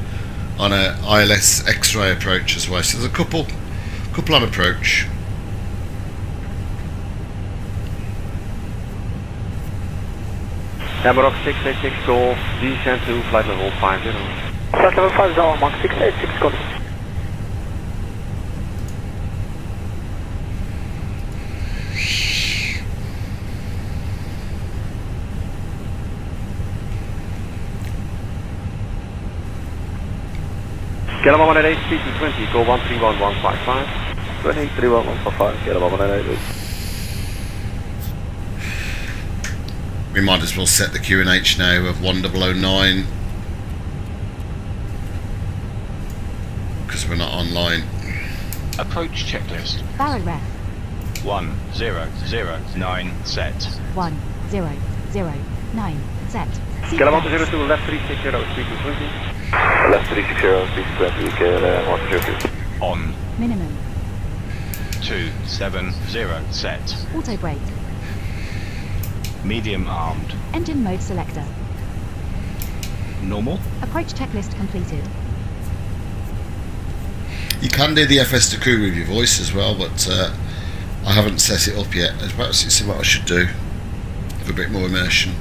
on a ILS X-ray approach as well. So there's a couple on approach. Hamburg 686 Golf, descend to flight level 50. Flight level 50, Mark 686 Golf. Get him on an A320, go 131155. 31155, get him on an 88. We might as well set the QNH now of 1009 because we're not online. Approach checklist. Barrow ref. 1009 set. 1009 set. Get him on to 02, left 360, 3220. Left 360, 320, get 102. On. Minimum. 270 set. Auto brake. Medium armed. Engine mode selector. Normal. Approach checklist completed. You can do the FS to crew with your voice as well, but I haven't set it up yet. Perhaps it's what I should do with a bit more immersion.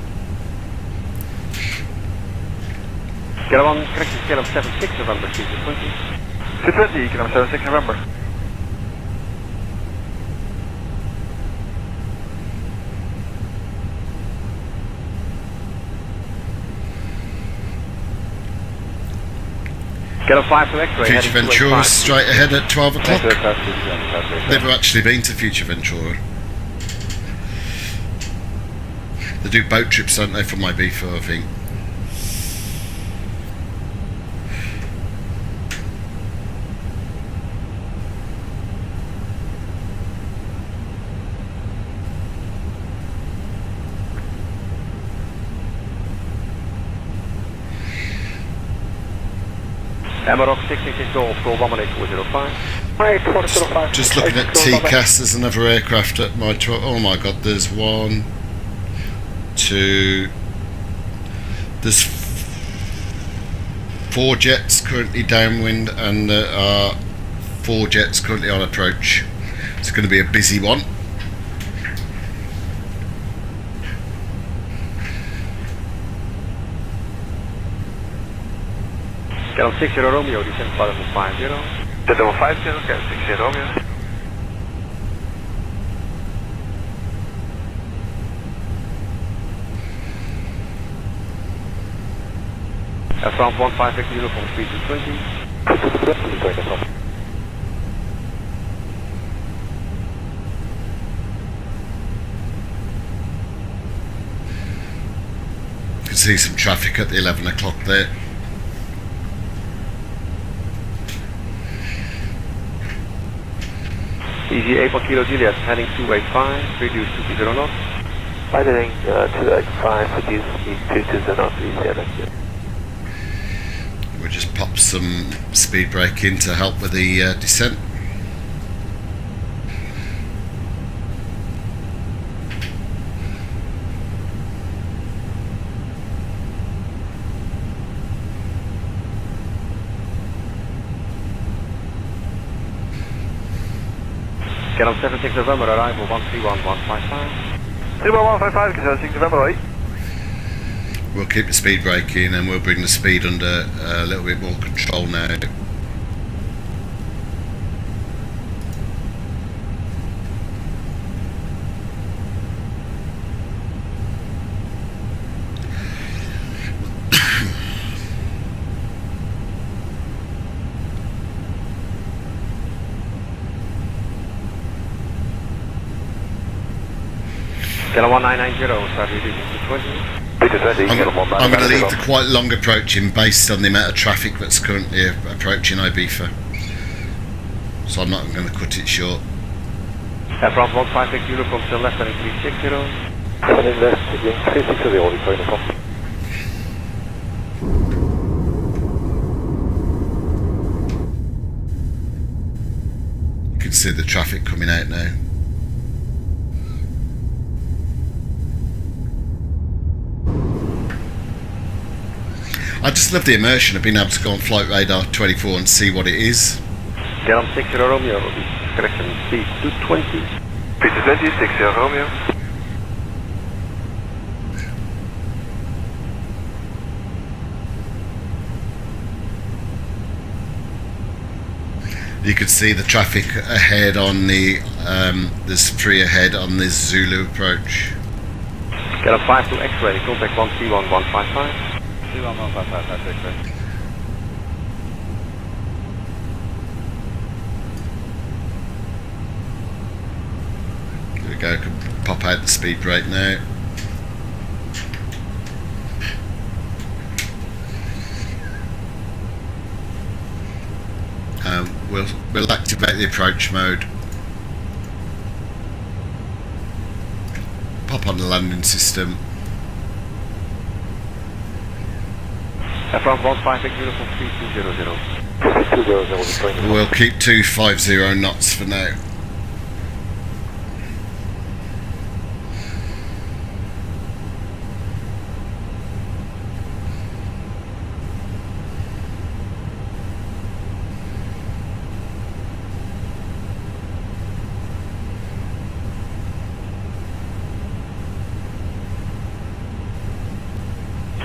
Get him on correction scale of 76 November 320. 220, get him 76 November. Get a 5 to X-ray. Future Ventura straight ahead at 12 o'clock. Never actually been to Future Ventura. They do boat trips, don't they, from Ibiza, I think. Amarok 666 Golf, go 118 Just looking at TCAS, there's another aircraft at my 12. Oh my god, there's 1, 2, there's 4 jets currently downwind, and there are 4 jets currently on approach. It's going to be a busy one. Get on 60 Romeo, descend flight level 50. Get level 50, get 60 Romeo. France 156 uniform speed to 20. You can see some traffic at the 11 o'clock there. Easy 8 Kilo Juliet, heading 285, reduce to 20 knots. Heading 285, reduce speed to 20 knots, easy, We'll just pop some speed brake in to help with the descent. Get on 76 November, arrival 131155. 31155, get 76 November, right? We'll keep the speed brake in and we'll bring the speed under a little bit more control now. Get a 1990, start reducing to 20. I'm going to leave the quite long approach in based on the amount of traffic that's currently approaching Ibiza. So I'm not going to cut it short. France 156 uniform still left heading 360. Heading left, 360, uniform. see the traffic coming out now. I just love the immersion of being able to go on Flight Radar 24 and see what it is. Get 60 Romeo, correction, speed 220. Speed 220, 60 Romeo. You can see the traffic ahead on the, there's 3 ahead on this Zulu approach. Get a 52 X-ray, contact 131155. 131155, X-ray. There we go, can pop out the speed brake now. We'll activate the approach mode. Pop on the landing system. France 156 uniform 3200. We'll keep 250 knots for now.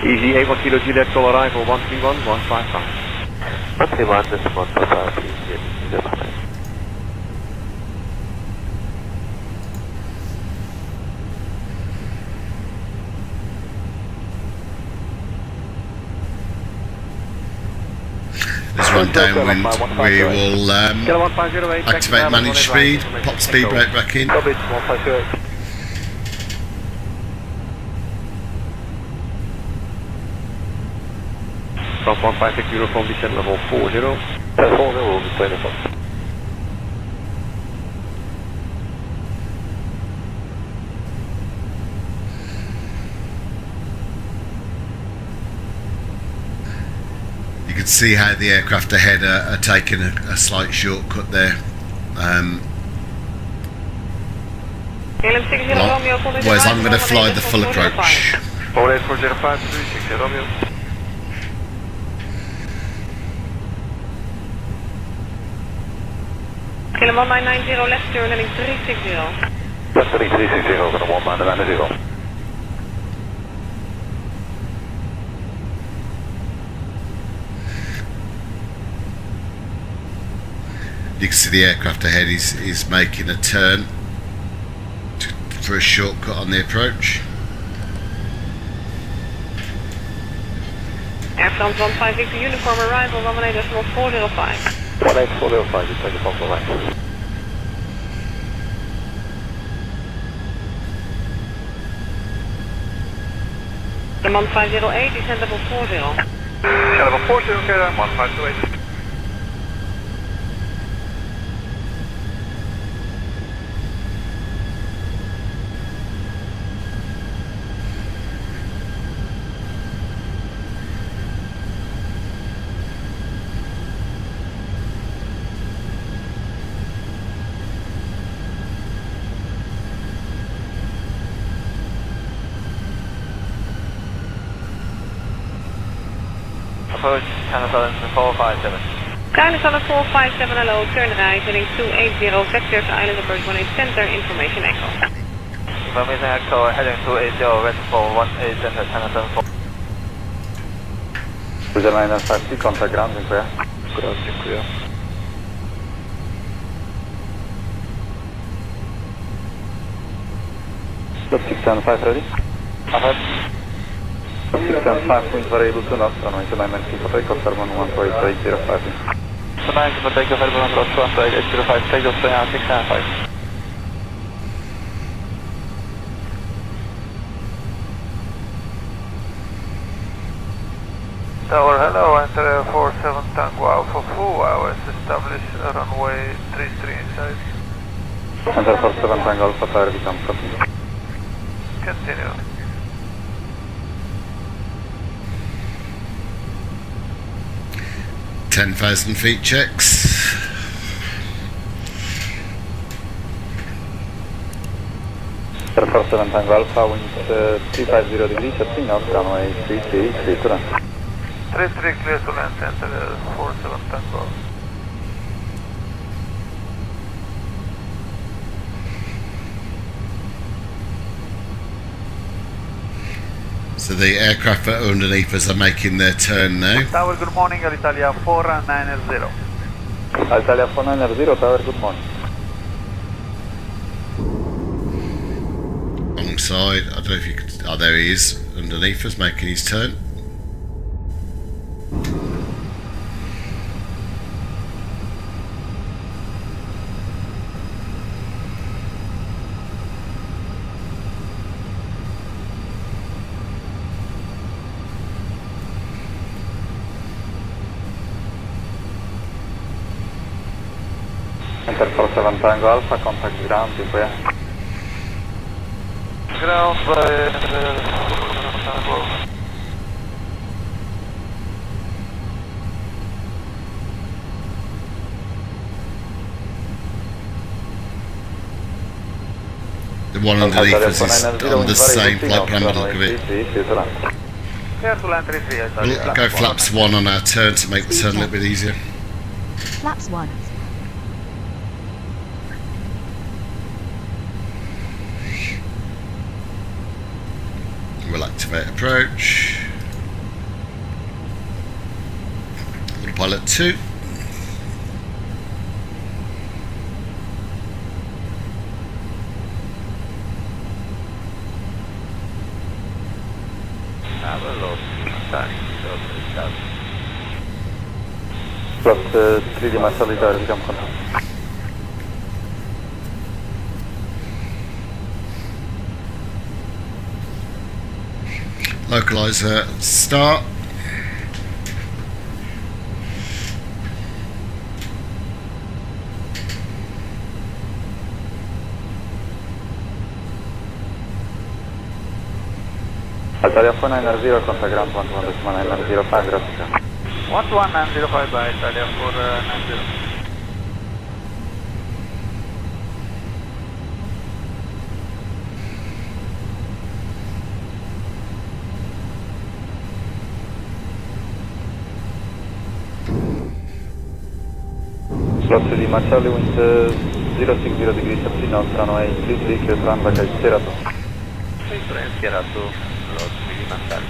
Easy 81 Kilo Juliet, call arrival 131 155. 131, this is 155, please get the line. Let's run downwind. We will activate manage speed, pop speed brake back in. France 156 uniform descent level 40. 40 will be 24. You can see how the aircraft ahead are taking a slight shortcut there. Whereas I'm going to fly the full approach. 48405 360 Romeo. Kilo 1990 left turn heading 360. Left heading 360 over the 1990. You can see the aircraft ahead is making a turn for a shortcut on the approach. Air France 158 uniform arrival 18.405. 18405, you take it off the line. The 1508, descent level 40. Level 40, okay, 1528. Approach Canada 457. Canada 457, hello, turn right, heading 280, vector to Island approach 18 center, information echo. Information echo, heading 280, red for 18 center, Canada 4. User line 50, contact ground, dziękuję. Ground, dziękuję. Stop 675 ready? Ahead. 675 points variable to knots, runway 2990 for takeoff, Sermon 14805. So 90 for takeoff, Sermon 14805, takeoff 675. Tower, hello, enter 47 Tango Alpha 4 hours, establish runway 33 inside. Enter 47 Tango Alpha, tower become copy. Continue. 10,000 feet checks. 47 Tango Alpha, wind 350 degrees at 3 knots, runway 33, clear to land. 33 clear to land, center 47 Tango. So the aircraft that are underneath us are making their turn now. Tower, good morning, Alitalia 490. Alitalia 490, Tower, good morning. Alongside, I don't know if you could, oh there he is, underneath us, making his turn. Enter 47 Tango Alpha, contact ground, dziękuję. Ground by Tango. The one underneath us is on the same flight plan by the look of it. Clear to land 33, We'll go flaps 1 on our turn to make the turn a little bit easier. Flaps 1. We'll activate approach. Autopilot 2. Plus 3D Marshall is our jump control. Localizer start. Altalia 490, contact ground 11.905, gracias. 11905 by Italia 490. Slot 3D Marshall, wind 060 degrees at 3 knots, runway 33, clear to land, baggage Sierra 2. Sierra 2, slot 3D Marshall.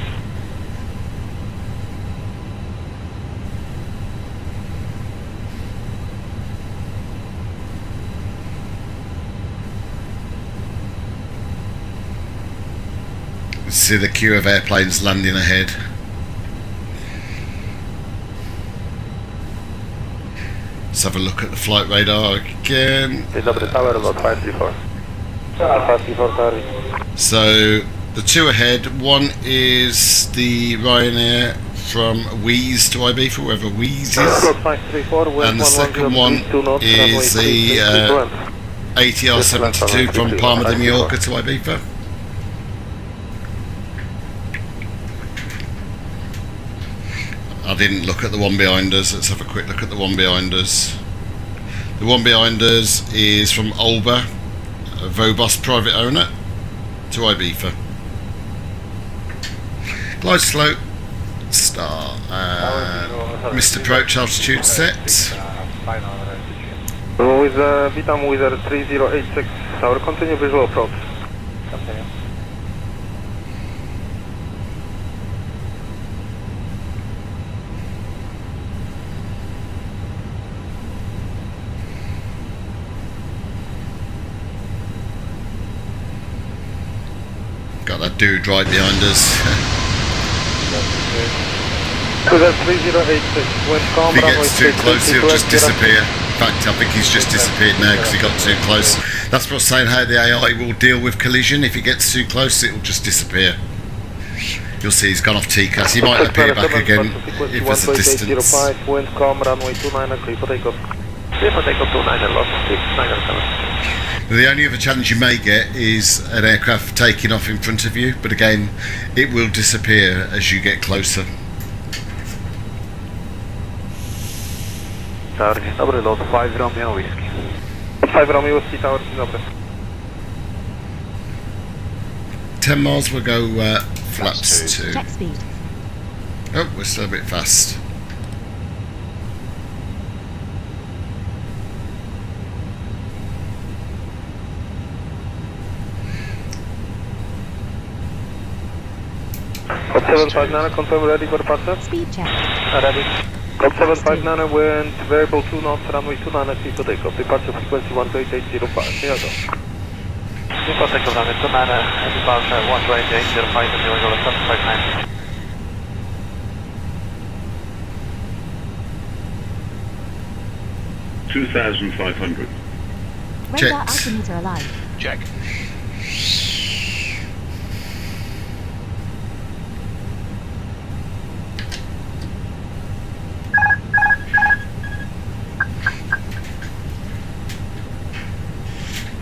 See the queue of airplanes landing ahead. Let's have a look at the flight radar again. Tower, about 534. Alpha 34, Tower. So the two ahead, one is the Ryanair from Wheeze to Ibiza, wherever Wheeze is, and the second one is the ATR 72 from Palma de Mallorca to Ibiza. I didn't look at the one behind us. Let's have a quick look at the one behind us. The one behind us is from Olba, a Vobos private owner, to Ibiza. Glide slope, start, missed approach altitude set. With Vitam Wizard 3086, our continue visual approach. Continue. Got that dude right behind us. Wizard 3086, If he gets too close, he'll just disappear. In fact, I think he's just disappeared now because he got too close. That's what's saying how the AI will deal with collision. If he gets too close, it will just disappear. You'll see he's gone off TCAS. He might appear back again if there's a distance. Wind calm, runway 29, clear for takeoff. Clear for takeoff 29, lost 697. The only other challenge you may get is an aircraft taking off in front of you, but again, it will disappear as you get closer. Tower, dzień dobry, lot 5 Romeo Whiskey. 5 Romeo Whiskey, Tower, dzień dobry. 10 miles, we'll go flaps 2. Check speed. Oh, we're still a bit fast. Cop 759, confirm ready for departure. Speed check. Ready. Cop 759, wind variable 2 knots, runway 29 at for takeoff. Departure frequency 128.805. Here I go. Default takeoff runway 29 at departure 128.805 and you'll go to 759. Radar altimeter alive. Check.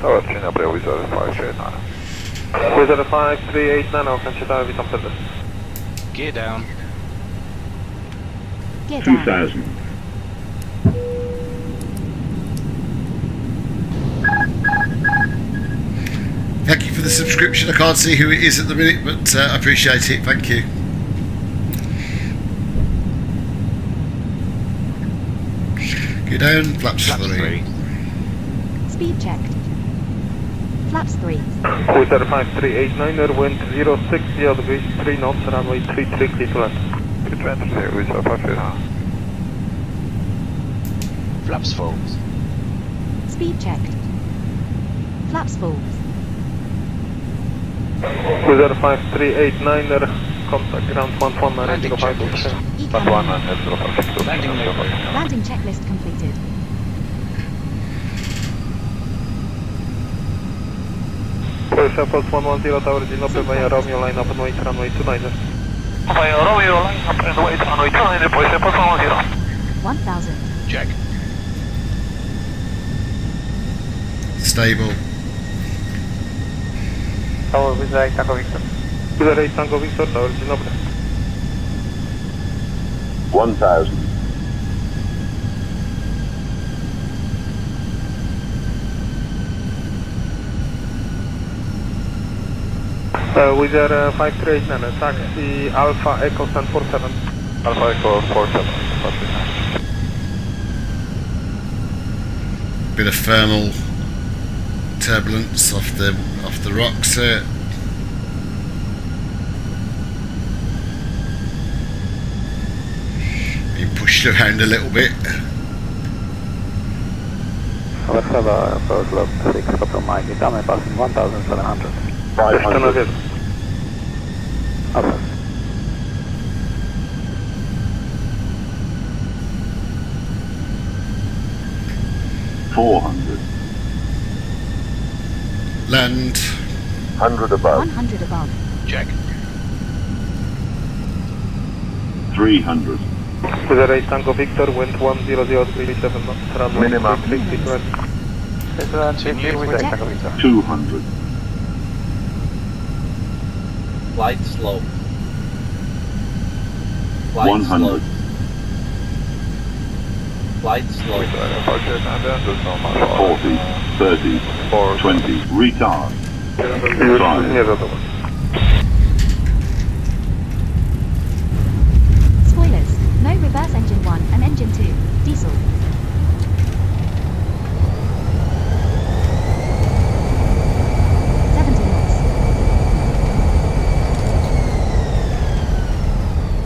Tower 3 na Bravo, Wizard 539. Wizard 5389, okończę dalej, witam serdecznie. Gear down. Gear down. 2000. Thank you for the subscription. I can't see who it is at the minute, but I appreciate it. Thank you. Go down, flaps 3. Speed checked. Flaps 3. Wizard 5389, wind 060 degrees, 3 knots, runway 33 clear to land. 320, Wizard 539. Flaps full. Speed checked. Flaps full. Wizard 5389, contact ground 119 Landing checklist. Landing checklist completed. Polish Airport 110 Tower, dzień dobry, via Romeo, line up and wait, runway 29. Via Romeo, line up and wait, runway 29, Polish Airport 110. 1000. Check. Stable. Tower Wizard 8 Tango Victor. Wizard 8 Tango Victor, Tower, dzień dobry. 1000. Wizard 5389, taxi Alpha Echo Stand 47. Alpha Echo 47. Bit of thermal turbulence off the rocks here. Being pushed around a little bit. Warszawa, approach log 6, Papa Mike, witamy, passing 1700. 500. Awesome. $400. Land. 100 above. 100 above. Check. 300. Wizard 8 Tango Victor, wind 10037 knots, runway Minimum. 33 to land. Wizard 8 Tango Victor. 200. Light slow. 100. Light slow. 40. 30. 20. Retard. Już 5. nie wiadomo. Spoilers. No reverse engine 1 and engine 2. Diesel.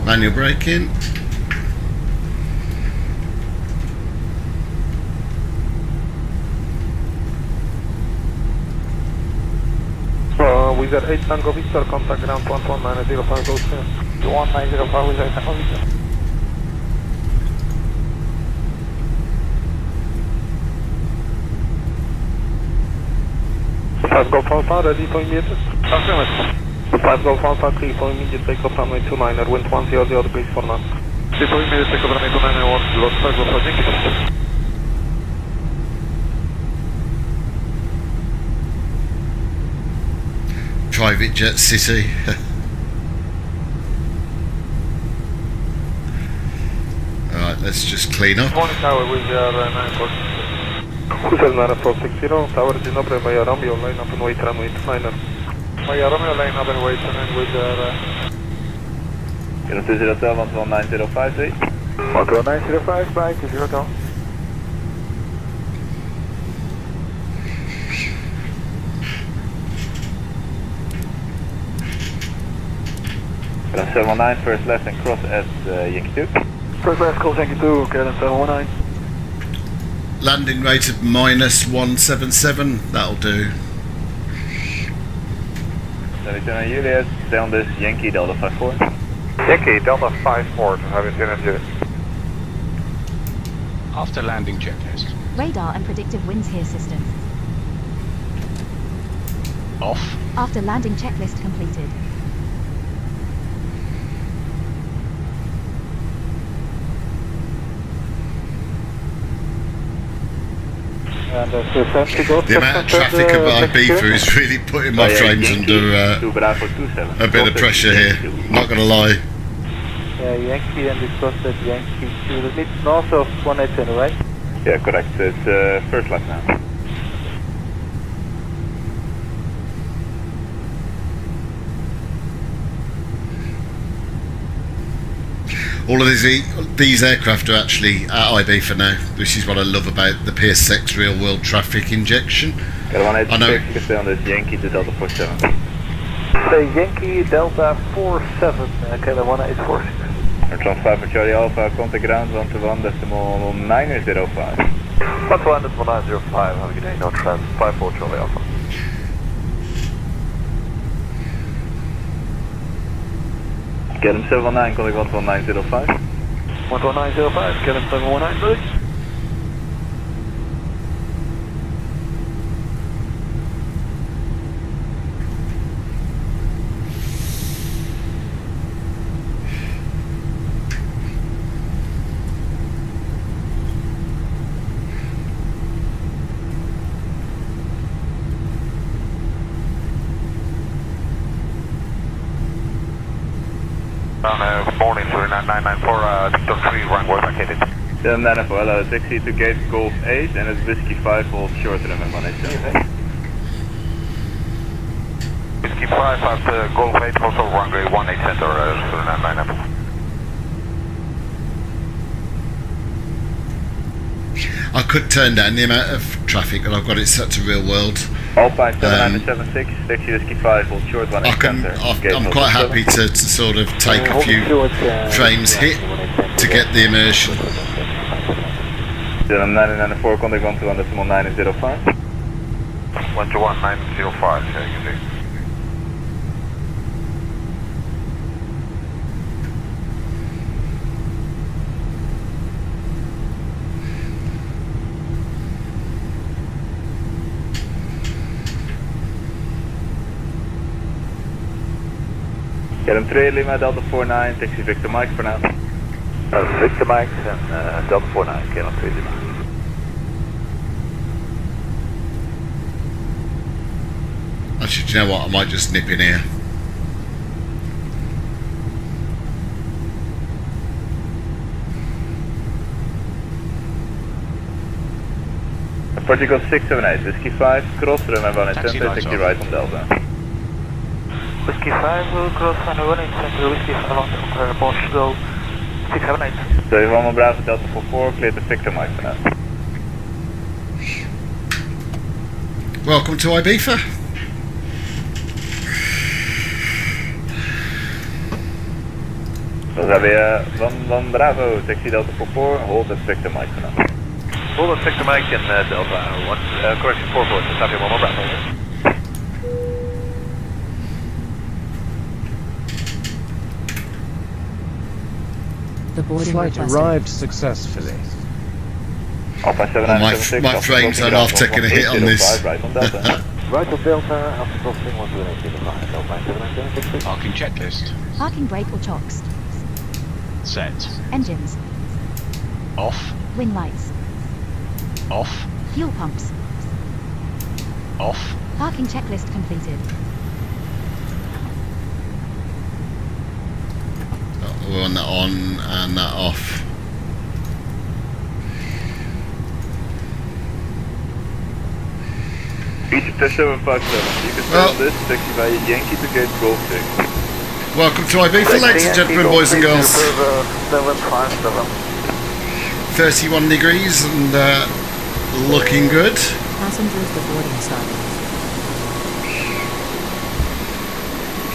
Manual braking. Wizard 8 Tango Victor, contact ground 11905 Ghost 1905 Wizard 8 Tango Victor. Five Golf Alpha, ready for immediate? Affirmative. 5 Golf Alpha, clear for immediate takeoff, runway 29er, wind 100 degrees for now. Clear for immediate takeoff, runway 29er, lost 5 Golf Alpha, dzięki. Private jet city. Alright, let's just clean up. Morning Tower, Wizard 946. Wizard 9460, Tower, dzień dobry, via Romeo, line up and wait, runway 29er. Oh yeah, Romeo Lane, other way, turn in with the... Kilo 202, 11905, 11905, bye, 202. Kilo 719, first left and cross at Yankee 2. First left, cross Yankee 2, Kilo 719. Landing rate of -177, that'll do. 72 Juliet, down this Yankee Delta 54. Yankee Delta 54, have you seen it? After landing checklist. Radar and predictive winds here system. Off. After landing checklist completed. And The amount of traffic at Ibiza is really putting my frames under a bit of pressure here, not going to lie. Yeah, Yankee and it's crossed at Yankee 2, that means north of 180, right? Yeah, correct, it's first left now. All of these aircraft are actually at Ibiza now. This is what I love about the PSX real world traffic injection. I know. Stay on this Yankee to Delta 47. Say Yankee Delta 47, Kilo 1846. Traff 5 for Charlie Alpha, contact ground 121.905. 121.905, have a good day, no Traff 5 for Charlie Alpha. Get him 719, contact 11905. 11905, get him 719, please. Morning, 994, Victor 3, runway vacated. 794, hello, taxi to gate Golf 8 and it's Whiskey 5, hold short than 187. Whiskey 5 at Golf 8, also runway 18 center, 994. I could turn down the amount of traffic, but I've got it set to real world. Alpine 7976, taxi Whiskey 5, hold short 187. I'm quite happy to sort of take a few frames hit to get the immersion. 994, contact 121.905. 121.905, yeah, you can see. Get him 3 Lima Delta 49, taxi Victor Mike for now. Victor Mike and Delta 49, get him 3 Lima. Actually, do you know what? I might just nip in here. Portugal 678, Whiskey 5, cross, remember 180, taxi right on Delta. Whiskey 5 will cross on the 18 center, Whiskey 5 on Portugal 678. So you want Bravo Delta 44, clear to Victor Mike for now. Welcome to Ibiza. So have we 1 Bravo, taxi Delta 44, hold at Victor Mike for now. Hold at Victor Mike and Delta 1, correction 44, so have you 1 more Bravo. The boarding Flight requested. arrived successfully. My frames are not taking a hit on this. Right on Delta. Right on Delta, after crossing 128.5, Alpine 797. Parking checklist. Parking brake or chocks. Set. Engines. Off. Wing lights. Off. Fuel pumps. Off. Parking checklist completed. We want that on and that off. Egypt 757. You can stay on this, taxi via Yankee to gate Golf 6. Welcome to Ibiza, ladies and gentlemen, boys and girls. 31 degrees and looking good. Passengers, the boarding started.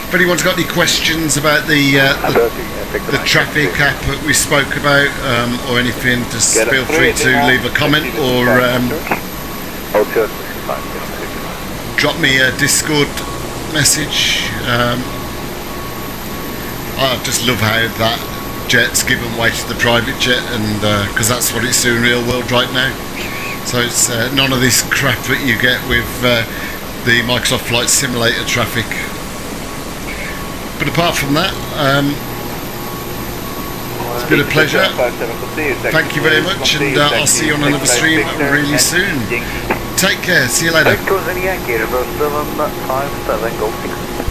If anyone's got any questions about the traffic app that we spoke about, or anything, just feel free to leave a comment or drop me a Discord message. I just love how that jet's given way to the private jet, and because that's what it's doing real world right now. So it's none of this crap that you get with the Microsoft Flight Simulator traffic. But apart from that, it's been a pleasure. Thank you very much, and I'll see you on another stream really soon. Take care. See you later. Yankee, reverse 757, go 6.